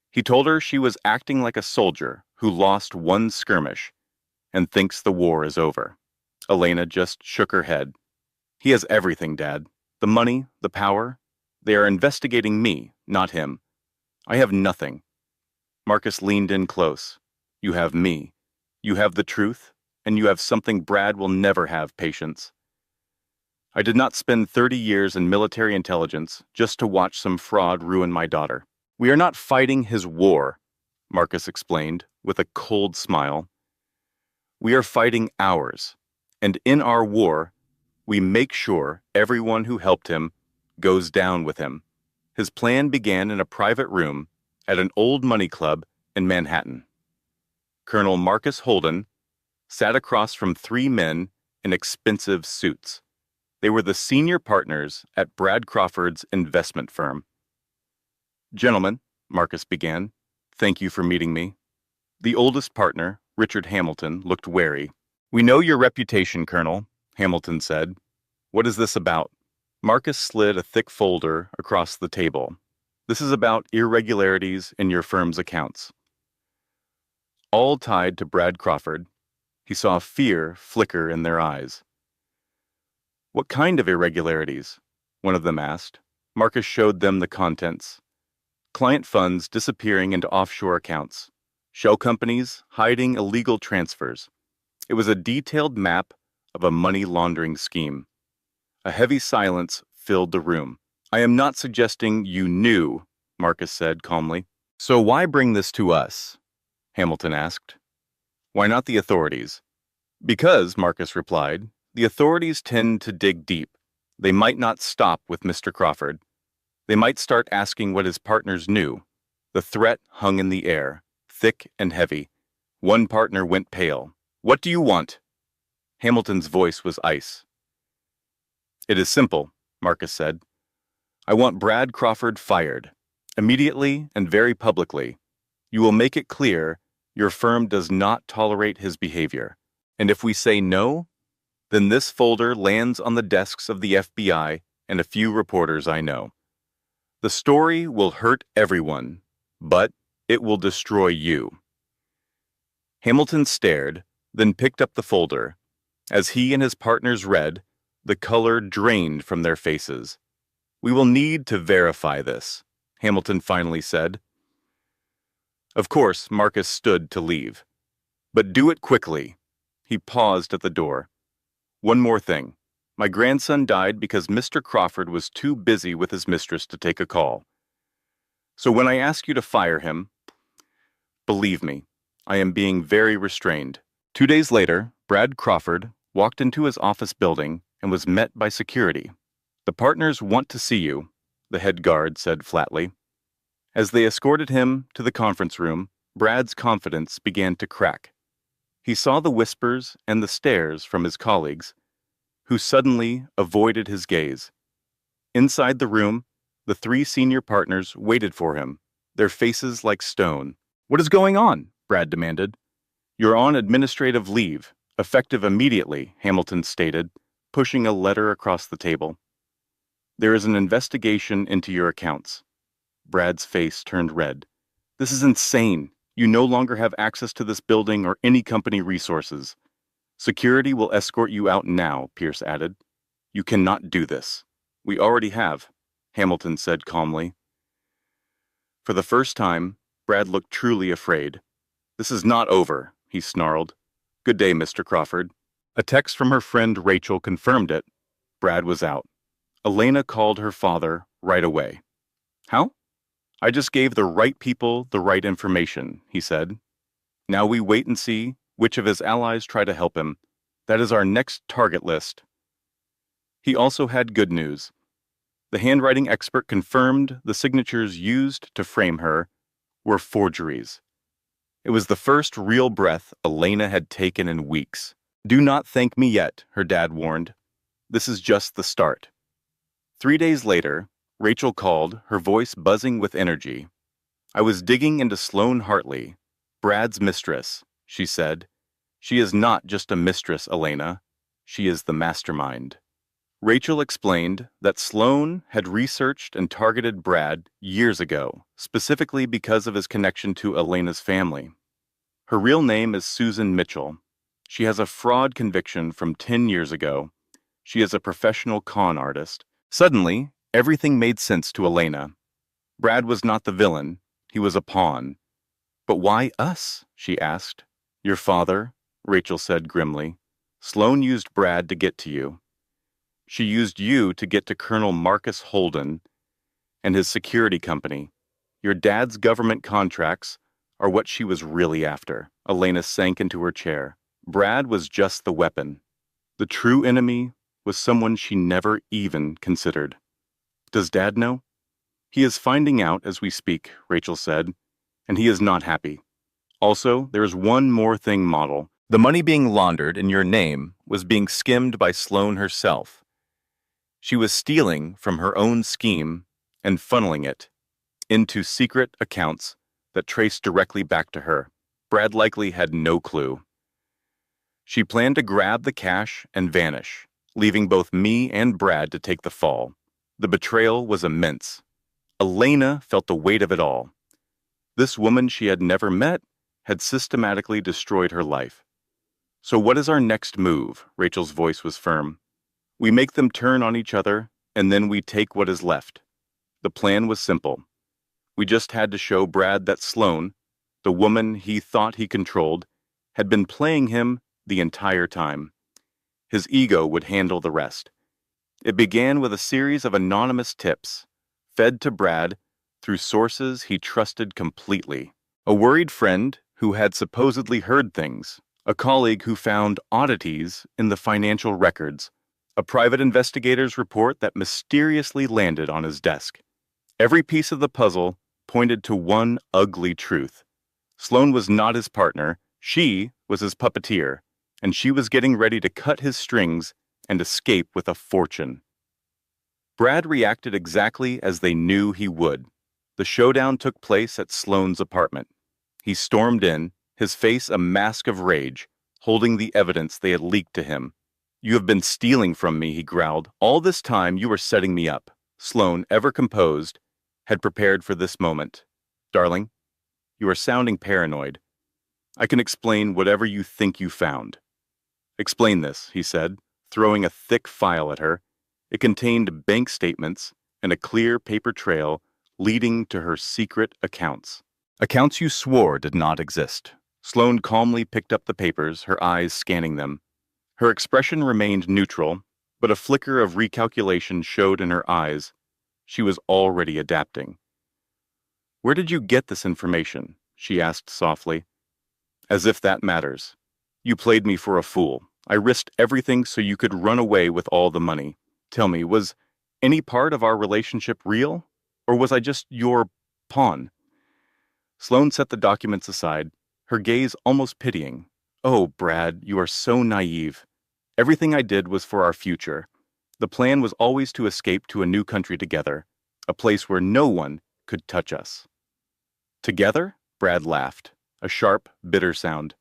He told her she was acting like a soldier who lost one skirmish and thinks the war is over. Elena just shook her head. He has everything, Dad. The money, the power. They are investigating me, not him. I have nothing. Marcus leaned in close. You have me. You have the truth, and you have something Brad will never have, patience. I did not spend 30 years in military intelligence just to watch some fraud ruin my daughter. We are not fighting his war, Marcus explained with a cold smile. We are fighting ours, and in our war, we make sure everyone who helped him goes down with him. His plan began in a private room at an old money club in Manhattan. Colonel Marcus Holden sat across from 3 men in expensive suits. They were the senior partners at Brad Crawford's investment firm. Gentlemen, Marcus began, thank you for meeting me. The oldest partner, Richard Hamilton, looked wary. We know your reputation, Colonel, Hamilton said. What is this about? Marcus slid a thick folder across the table. This is about irregularities in your firm's accounts. All tied to Brad Crawford. He saw fear flicker in their eyes. What kind of irregularities? One of them asked. Marcus showed them the contents. Client funds disappearing into offshore accounts. Shell companies hiding illegal transfers. It was a detailed map of a money laundering scheme. A heavy silence filled the room. I am not suggesting you knew, Marcus said calmly. So why bring this to us? Hamilton asked. Why not the authorities? Because, Marcus replied, the authorities tend to dig deep. They might not stop with Mr. Crawford. They might start asking what his partners knew. The threat hung in the air, thick and heavy. One partner went pale. What do you want? Hamilton's voice was ice. It is simple, Marcus said. I want Brad Crawford fired, immediately and very publicly. You will make it clear your firm does not tolerate his behavior. And if we say no, then this folder lands on the desks of the FBI and a few reporters I know. The story will hurt everyone, but it will destroy you. Hamilton stared, then picked up the folder. As he and his partners read, the color drained from their faces. We will need to verify this, Hamilton finally said. Of course, Marcus stood to leave. But do it quickly. He paused at the door. One more thing. My grandson died because Mr. Crawford was too busy with his mistress to take a call. So when I ask you to fire him, believe me, I am being very restrained. 2 days later, Brad Crawford walked into his office building and was met by security. The partners want to see you, the head guard said flatly. As they escorted him to the conference room, Brad's confidence began to crack. He saw the whispers and the stares from his colleagues, who suddenly avoided his gaze. Inside the room, the three senior partners waited for him, their faces like stone. "What is going on?" Brad demanded. "You're on administrative leave, effective immediately," Hamilton stated, pushing a letter across the table. "There is an investigation into your accounts." Brad's face turned red. "This is insane. You no longer have access to this building or any company resources. Security will escort you out now," Pierce added. "You cannot do this." "We already have," Hamilton said calmly. For the first time, Brad looked truly afraid. "This is not over," he snarled. "Good day, Mr. Crawford." A text from her friend Rachel confirmed it. Brad was out. Elena called her father right away. "How?" "I just gave the right people the right information," he said. "Now we wait and see which of his allies try to help him. That is our next target list." He also had good news. The handwriting expert confirmed the signatures used to frame her were forgeries. It was the first real breath Elena had taken in weeks. "Do not thank me yet," her dad warned. "This is just the start." 3 days later, Rachel called, her voice buzzing with energy. "I was digging into Sloane Hartley, Brad's mistress," she said. "She is not just a mistress, Elena. She is the mastermind." Rachel explained that Sloane had researched and targeted Brad years ago, specifically because of his connection to Elena's family. Her real name is Susan Mitchell. She has a fraud conviction from 10 years ago. She is a professional con artist. Suddenly, everything made sense to Elena. Brad was not the villain. He was a pawn. "But why us?" she asked. "Your father," Rachel said grimly. "Sloane used Brad to get to you. She used you to get to Colonel Marcus Holden and his security company. Your dad's government contracts are what she was really after." Elena sank into her chair. Brad was just the weapon. The true enemy was someone she never even considered. "Does Dad know?" "He is finding out as we speak," Rachel said, "and he is not happy. Also, there is one more thing, Model. The money being laundered in your name was being skimmed by Sloane herself. She was stealing from her own scheme and funneling it into secret accounts that traced directly back to her. Brad likely had no clue. She planned to grab the cash and vanish, leaving both me and Brad to take the fall. The betrayal was immense. Elena felt the weight of it all. This woman she had never met had systematically destroyed her life. "So what is our next move?" Rachel's voice was firm. "We make them turn on each other, and then we take what is left." The plan was simple. We just had to show Brad that Sloane, the woman he thought he controlled, had been playing him the entire time. His ego would handle the rest. It began with a series of anonymous tips, fed to Brad through sources he trusted completely. A worried friend who had supposedly heard things, a colleague who found oddities in the financial records, a private investigator's report that mysteriously landed on his desk. Every piece of the puzzle pointed to one ugly truth. Sloane was not his partner, she was his puppeteer, and she was getting ready to cut his strings and escape with a fortune. Brad reacted exactly as they knew he would. The showdown took place at Sloane's apartment. He stormed in, his face a mask of rage, holding the evidence they had leaked to him. "You have been stealing from me," he growled. "All this time you were setting me up." Sloane, ever composed, had prepared for this moment. "Darling, you are sounding paranoid. I can explain whatever you think you found." "Explain this," he said, throwing a thick file at her. It contained bank statements and a clear paper trail leading to her secret accounts. Accounts you swore did not exist. Sloane calmly picked up the papers, her eyes scanning them. Her expression remained neutral, but a flicker of recalculation showed in her eyes. She was already adapting. "Where did you get this information?" she asked softly. "As if that matters. You played me for a fool. I risked everything so you could run away with all the money. Tell me, was any part of our relationship real? Or was I just your pawn?" Sloane set the documents aside, her gaze almost pitying. Oh, Brad, you are so naive. Everything I did was for our future. The plan was always to escape to a new country together, a place where no one could touch us. Together? Brad laughed, a sharp, bitter sound.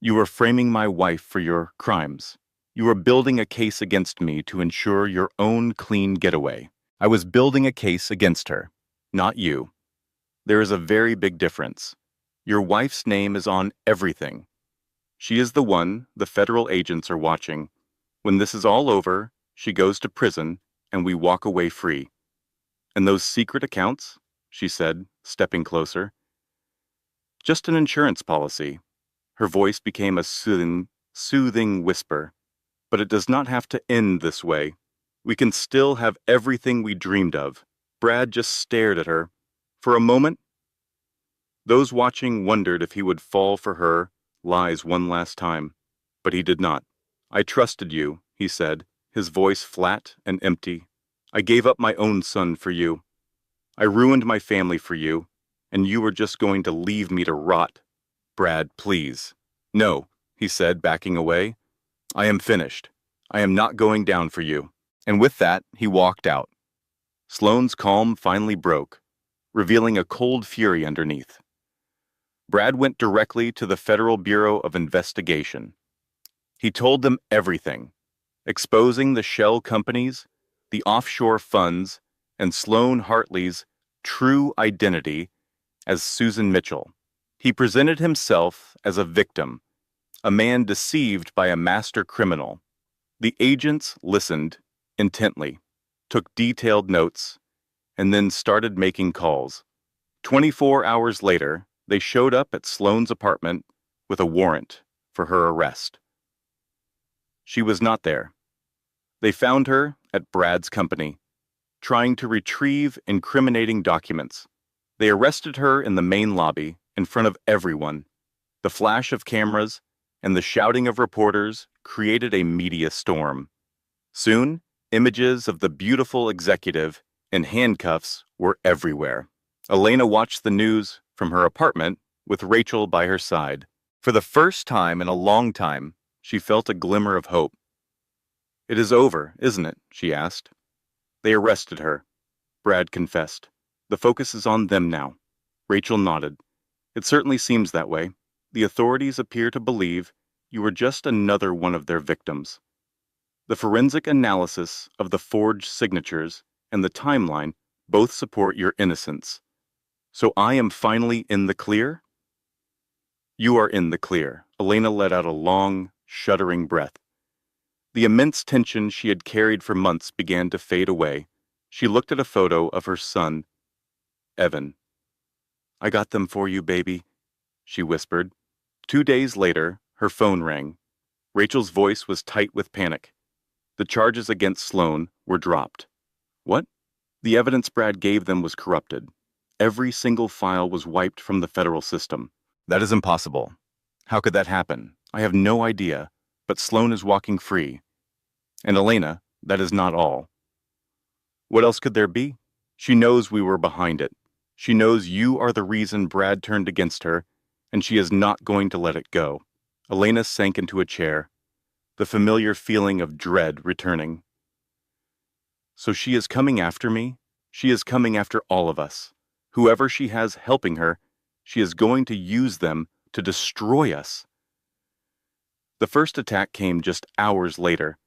You were framing my wife for your crimes. You were building a case against me to ensure your own clean getaway. I was building a case against her, not you. There is a very big difference. Your wife's name is on everything. She is the one the federal agents are watching. When this is all over, she goes to prison, and we walk away free. And those secret accounts? She said, stepping closer. Just an insurance policy. Her voice became a soothing whisper. But it does not have to end this way. We can still have everything we dreamed of. Brad just stared at her. For a moment, those watching wondered if he would fall for her lies one last time. But he did not. I trusted you, he said, his voice flat and empty. I gave up my own son for you. I ruined my family for you, and you were just going to leave me to rot. Brad, please. No, he said, backing away. I am finished. I am not going down for you. And with that, he walked out. Sloane's calm finally broke, revealing a cold fury underneath. Brad went directly to the Federal Bureau of Investigation. He told them everything, exposing the shell companies, the offshore funds, and Sloane Hartley's true identity as Susan Mitchell. He presented himself as a victim, a man deceived by a master criminal. The agents listened intently, took detailed notes, and then started making calls. 24 hours later, they showed up at Sloane's apartment with a warrant for her arrest. She was not there. They found her at Brad's company, trying to retrieve incriminating documents. They arrested her in the main lobby in front of everyone. The flash of cameras and the shouting of reporters created a media storm. Soon, images of the beautiful executive in handcuffs were everywhere. Elena watched the news from her apartment with Rachel by her side. For the first time in a long time, she felt a glimmer of hope. It is over, isn't it? She asked. They arrested her, Brad confessed. The focus is on them now. Rachel nodded. It certainly seems that way. The authorities appear to believe you were just another one of their victims. The forensic analysis of the forged signatures and the timeline both support your innocence. So I am finally in the clear? You are in the clear. Elena let out a long, shuddering breath. The immense tension she had carried for months began to fade away. She looked at a photo of her son, Evan. I got them for you, baby, she whispered. 2 days later, her phone rang. Rachel's voice was tight with panic. The charges against Sloane were dropped. What? The evidence Brad gave them was corrupted. Every single file was wiped from the federal system. That is impossible. How could that happen? I have no idea, but Sloane is walking free. And Elena, that is not all. What else could there be? She knows we were behind it. She knows you are the reason Brad turned against her, and she is not going to let it go. Elena sank into a chair, the familiar feeling of dread returning. So she is coming after me? She is coming after all of us. Whoever she has helping her, she is going to use them to destroy us. The first attack came just hours later.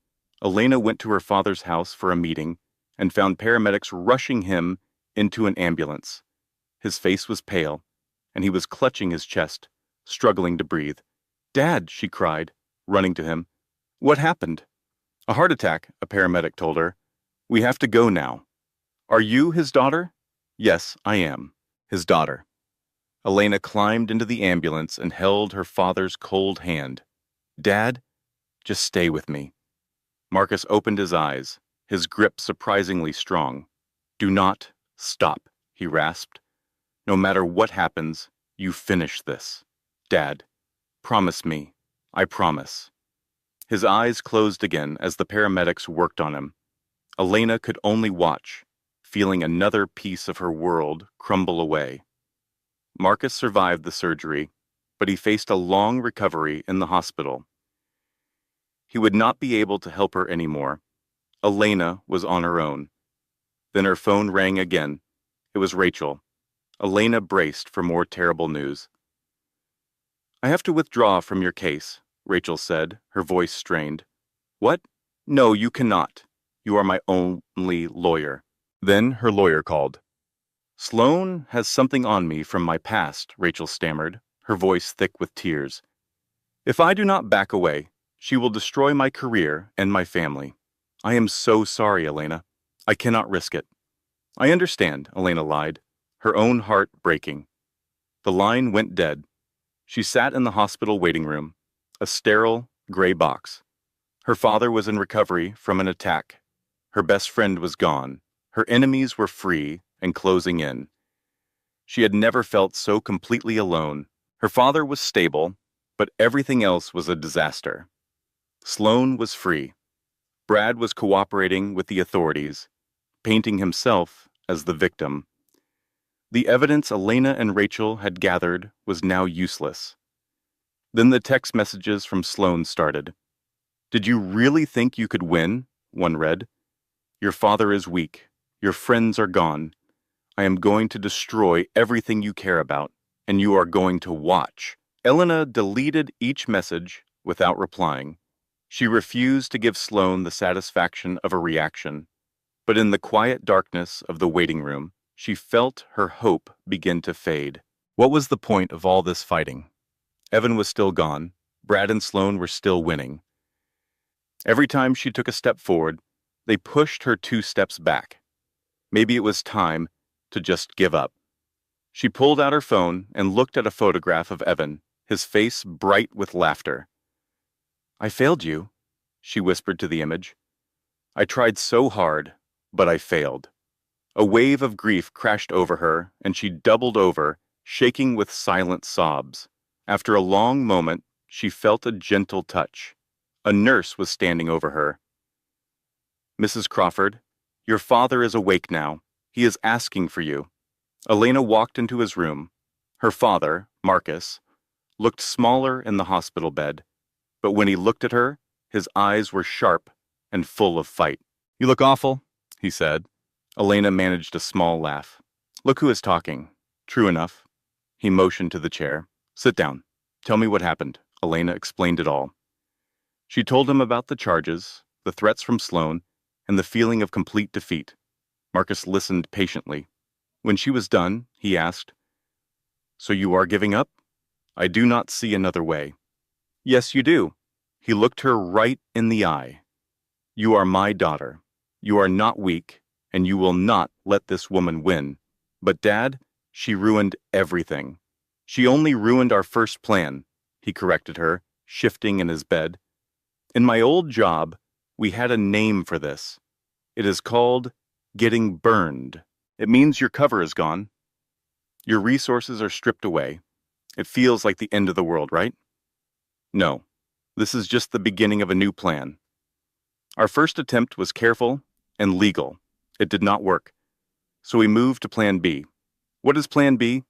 Elena went to her father's house for a meeting and found paramedics rushing him into an ambulance. His face was pale, and he was clutching his chest, struggling to breathe. Dad, she cried, running to him. What happened? A heart attack, a paramedic told her. We have to go now. Are you his daughter? Yes, I am, his daughter. Elena climbed into the ambulance and held her father's cold hand. Dad, just stay with me. Marcus opened his eyes, his grip surprisingly strong. Do not stop, he rasped. No matter what happens, you finish this. Dad, promise me. I promise. His eyes closed again as the paramedics worked on him. Elena could only watch, feeling another piece of her world crumble away. Marcus survived the surgery, but he faced a long recovery in the hospital. He would not be able to help her anymore. Elena was on her own. Then her phone rang again. It was Rachel. Elena braced for more terrible news. "I have to withdraw from your case," Rachel said, her voice strained. "What? No, you cannot. You are my only lawyer." Then her lawyer called. "Sloane has something on me from my past," Rachel stammered, her voice thick with tears. "If I do not back away, she will destroy my career and my family. I am so sorry, Elena. I cannot risk it." "I understand," Elena lied, her own heart breaking. The line went dead. She sat in the hospital waiting room, a sterile, gray box. Her father was in recovery from an attack. Her best friend was gone. Her enemies were free and closing in. She had never felt so completely alone. Her father was stable, but everything else was a disaster. Sloane was free. Brad was cooperating with the authorities, painting himself as the victim. The evidence Elena and Rachel had gathered was now useless. Then the text messages from Sloane started. "Did you really think you could win?" one read. "Your father is weak. Your friends are gone. I am going to destroy everything you care about, and you are going to watch." Elena deleted each message without replying. She refused to give Sloane the satisfaction of a reaction. But in the quiet darkness of the waiting room, she felt her hope begin to fade. What was the point of all this fighting? Evan was still gone. Brad and Sloane were still winning. Every time she took a step forward, they pushed her 2 steps back. Maybe it was time to just give up. She pulled out her phone and looked at a photograph of Evan, his face bright with laughter. "I failed you," she whispered to the image. "I tried so hard, but I failed." A wave of grief crashed over her, and she doubled over, shaking with silent sobs. After a long moment, she felt a gentle touch. A nurse was standing over her. "Mrs. Crawford, your father is awake now. He is asking for you." Elena walked into his room. Her father, Marcus, looked smaller in the hospital bed, but when he looked at her, his eyes were sharp and full of fight. "You look awful," he said. Elena managed a small laugh. "Look who is talking." "True enough." He motioned to the chair. "Sit down. Tell me what happened." Elena explained it all. She told him about the charges, the threats from Sloane, and the feeling of complete defeat. Marcus listened patiently. When she was done, he asked, "So you are giving up?" "I do not see another way." "Yes, you do." He looked her right in the eye. "You are my daughter. You are not weak, and you will not let this woman win. But Dad, she ruined everything. She only ruined our first plan," he corrected her, shifting in his bed. "In my old job, we had a name for this. It is called getting burned. It means your cover is gone. Your resources are stripped away. It feels like the end of the world, right? No, this is just the beginning of a new plan. Our first attempt was careful and legal. It did not work. So we moved to Plan B. What is Plan B?"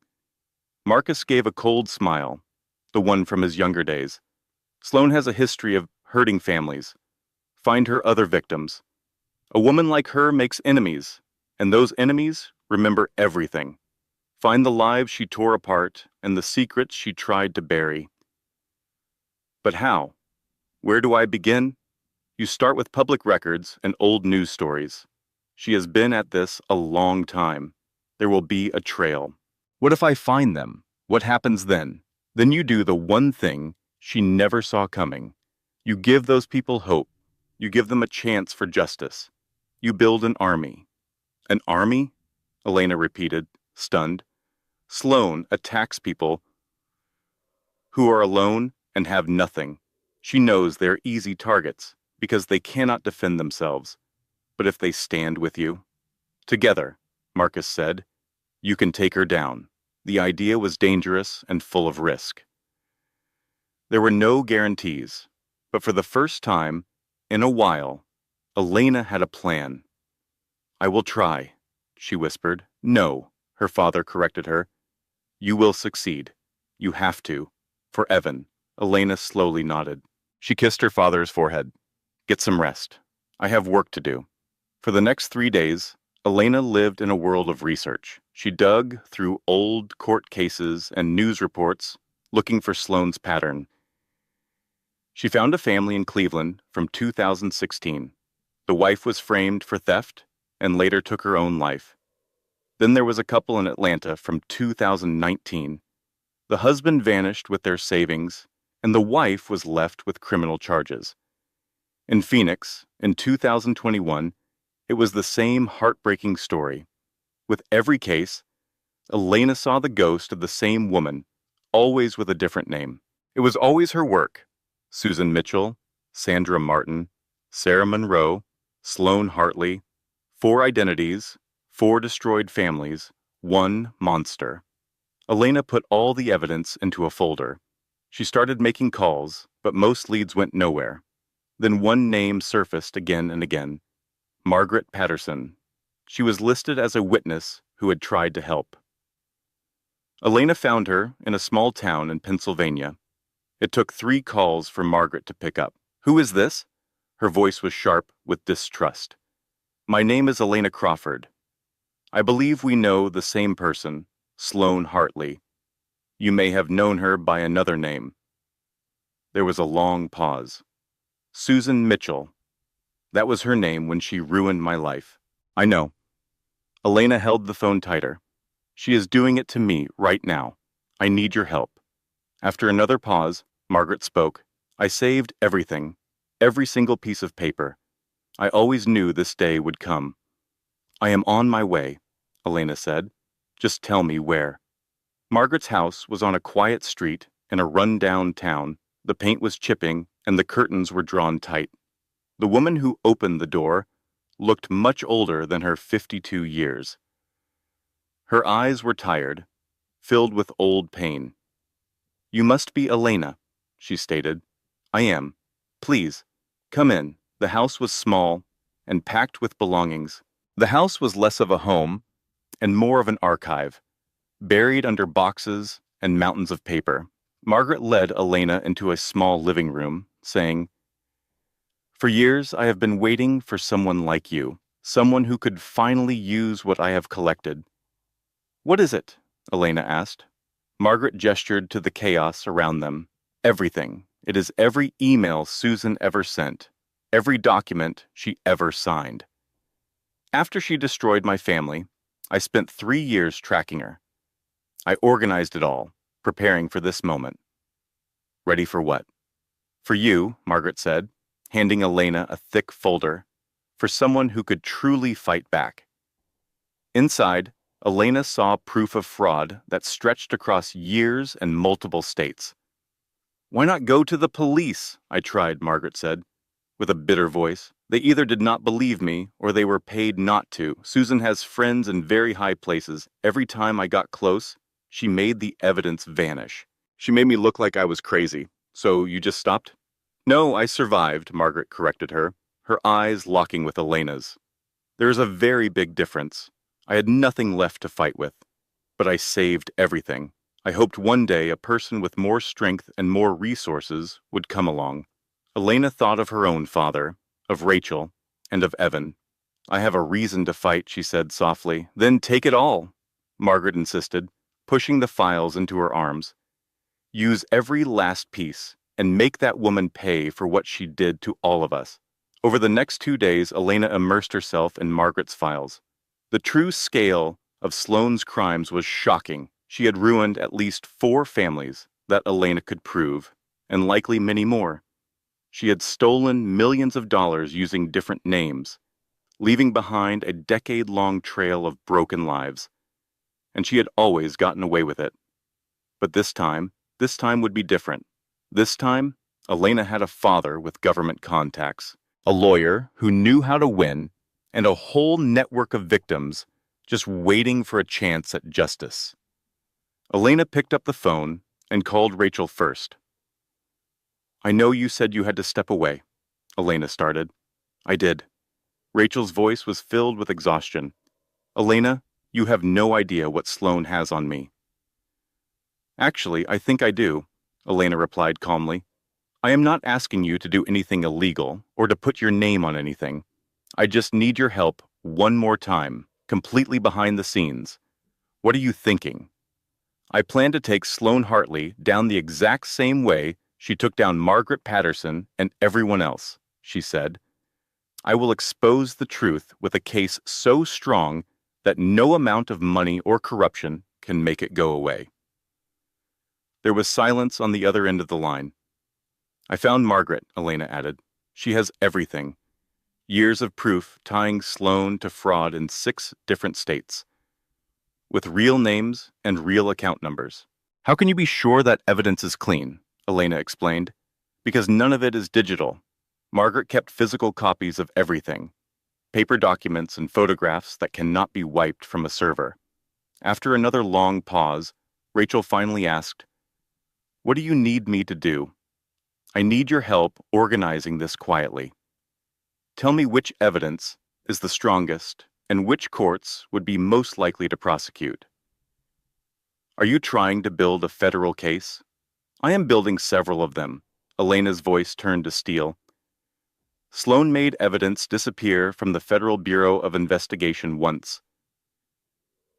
Marcus gave a cold smile, the one from his younger days. "Sloane has a history of hurting families. Find her other victims. A woman like her makes enemies, and those enemies remember everything. Find the lives she tore apart and the secrets she tried to bury." "But how? Where do I begin?" "You start with public records and old news stories. She has been at this a long time. There will be a trail. What if I find them? What happens then? Then you do the one thing she never saw coming. You give those people hope. You give them a chance for justice. You build an army." "An army?" Elena repeated, stunned. "Sloane attacks people who are alone and have nothing. She knows they're easy targets because they cannot defend themselves. But if they stand with you, together," Marcus said, "you can take her down." The idea was dangerous and full of risk. There were no guarantees, but for the first time in a while, Elena had a plan. "I will try," she whispered. "No," her father corrected her. You will succeed. You have to. For Evan. Elena slowly nodded. She kissed her father's forehead. Get some rest. I have work to do. For the next 3 days, Elena lived in a world of research. She dug through old court cases and news reports, looking for Sloane's pattern. She found a family in Cleveland from 2016. The wife was framed for theft and later took her own life. Then there was a couple in Atlanta from 2019. The husband vanished with their savings, and the wife was left with criminal charges. In Phoenix, in 2021, it was the same heartbreaking story. With every case, Elena saw the ghost of the same woman, always with a different name. It was always her work. Susan Mitchell, Sandra Martin, Sarah Monroe, Sloane Hartley, 4 identities, 4 destroyed families, 1 monster. Elena put all the evidence into a folder. She started making calls, but most leads went nowhere. Then one name surfaced again and again. Margaret Patterson. She was listed as a witness who had tried to help. Elena found her in a small town in Pennsylvania. It took 3 calls for Margaret to pick up. Who is this? Her voice was sharp with distrust. My name is Elena Crawford. I believe we know the same person, Sloane Hartley. You may have known her by another name. There was a long pause. Susan Mitchell. That was her name when she ruined my life. I know. Elena held the phone tighter. She is doing it to me right now. I need your help. After another pause, Margaret spoke. I saved everything, every single piece of paper. I always knew this day would come. I am on my way, Elena said. Just tell me where. Margaret's house was on a quiet street in a run-down town. The paint was chipping and the curtains were drawn tight. The woman who opened the door looked much older than her 52 years. Her eyes were tired, filled with old pain. You must be Elena, she stated. I am. Please, come in. The house was small and packed with belongings. The house was less of a home and more of an archive, buried under boxes and mountains of paper. Margaret led Elena into a small living room, saying, For years I have been waiting for someone like you, someone who could finally use what I have collected. What is it? Elena asked. Margaret gestured to the chaos around them. Everything. It is every email Susan ever sent, every document she ever signed. After she destroyed my family, I spent 3 years tracking her. I organized it all, preparing for this moment. Ready for what? For you, Margaret said, handing Elena a thick folder, for someone who could truly fight back. Inside, Elena saw proof of fraud that stretched across years and multiple states. Why not go to the police? I tried, Margaret said, with a bitter voice. They either did not believe me or they were paid not to. Susan has friends in very high places. Every time I got close, she made the evidence vanish. She made me look like I was crazy. So you just stopped? No, I survived, Margaret corrected her, her eyes locking with Elena's. There is a very big difference. I had nothing left to fight with, but I saved everything. I hoped one day a person with more strength and more resources would come along. Elena thought of her own father, of Rachel, and of Evan. I have a reason to fight, she said softly. Then take it all, Margaret insisted, pushing the files into her arms. Use every last piece and make that woman pay for what she did to all of us. Over the next 2 days, Elena immersed herself in Margaret's files. The true scale of Sloane's crimes was shocking. She had ruined at least 4 families that Elena could prove, and likely many more. She had stolen millions of dollars using different names, leaving behind a decade-long trail of broken lives. And she had always gotten away with it. But this time would be different. This time, Elena had a father with government contacts, a lawyer who knew how to win, and a whole network of victims just waiting for a chance at justice. Elena picked up the phone and called Rachel first. I know you said you had to step away, Elena started. I did. Rachel's voice was filled with exhaustion. Elena, you have no idea what Sloane has on me. Actually, I think I do, Elena replied calmly. I am not asking you to do anything illegal or to put your name on anything. I just need your help one more time, completely behind the scenes. What are you thinking? I plan to take Sloane Hartley down the exact same way she took down Margaret Patterson and everyone else, she said. I will expose the truth with a case so strong that no amount of money or corruption can make it go away. There was silence on the other end of the line. I found Margaret, Elena added. She has everything. Years of proof tying Sloane to fraud in 6 different states, with real names and real account numbers. How can you be sure that evidence is clean? Elena explained. Because none of it is digital. Margaret kept physical copies of everything, paper documents and photographs that cannot be wiped from a server. After another long pause, Rachel finally asked, "What do you need me to do?" "I need your help organizing this quietly. Tell me which evidence is the strongest and which courts would be most likely to prosecute." "Are you trying to build a federal case?" "I am building several of them." Elena's voice turned to steel. Sloane made evidence disappear from the Federal Bureau of Investigation once.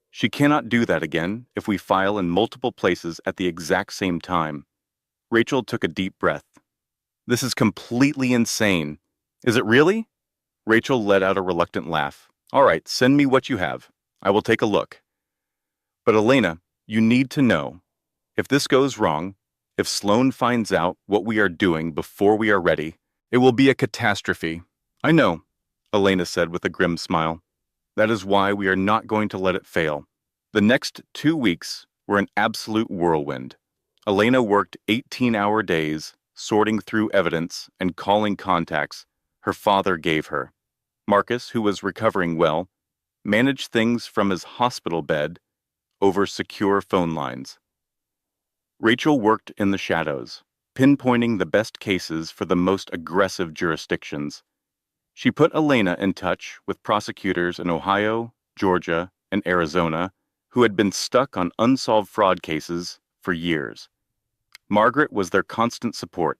She cannot do that again if we file in multiple places at the exact same time. Rachel took a deep breath. This is completely insane. Is it really? Rachel let out a reluctant laugh. All right, send me what you have. I will take a look. But Elena, you need to know. If this goes wrong, if Sloane finds out what we are doing before we are ready, it will be a catastrophe. I know, Elena said with a grim smile. That is why we are not going to let it fail. The next 2 weeks were an absolute whirlwind. Elena worked 18-hour days, sorting through evidence and calling contacts her father gave her. Marcus, who was recovering well, managed things from his hospital bed over secure phone lines. Rachel worked in the shadows, pinpointing the best cases for the most aggressive jurisdictions. She put Elena in touch with prosecutors in Ohio, Georgia, and Arizona who had been stuck on unsolved fraud cases for years. Margaret was their constant support,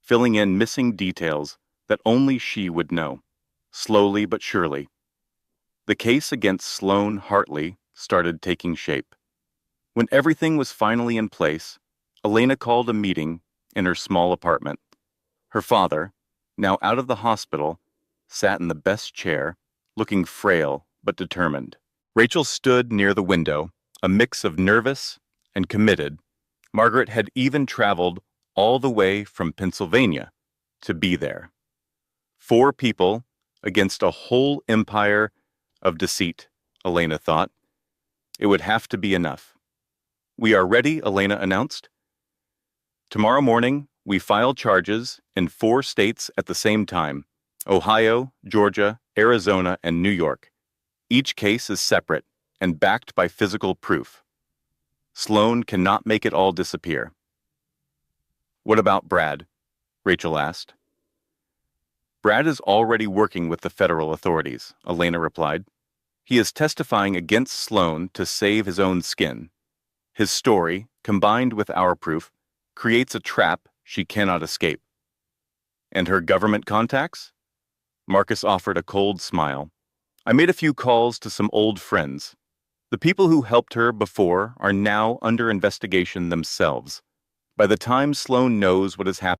filling in missing details that only she would know, slowly but surely. The case against Sloane Hartley started taking shape. When everything was finally in place, Elena called a meeting in her small apartment. Her father, now out of the hospital, sat in the best chair, looking frail but determined. Rachel stood near the window, a mix of nervous and committed. Margaret had even traveled all the way from Pennsylvania to be there. 4 people against a whole empire of deceit, Elena thought. It would have to be enough. We are ready, Elena announced. Tomorrow morning, we file charges in 4 states at the same time: Ohio, Georgia, Arizona, and New York. Each case is separate and backed by physical proof. Sloane cannot make it all disappear. What about Brad? Rachel asked. Brad is already working with the federal authorities, Elena replied. He is testifying against Sloane to save his own skin. His story, combined with our proof, creates a trap she cannot escape. And her government contacts? Marcus offered a cold smile. I made a few calls to some old friends. The people who helped her before are now under investigation themselves. By the time Sloane knows what has happened,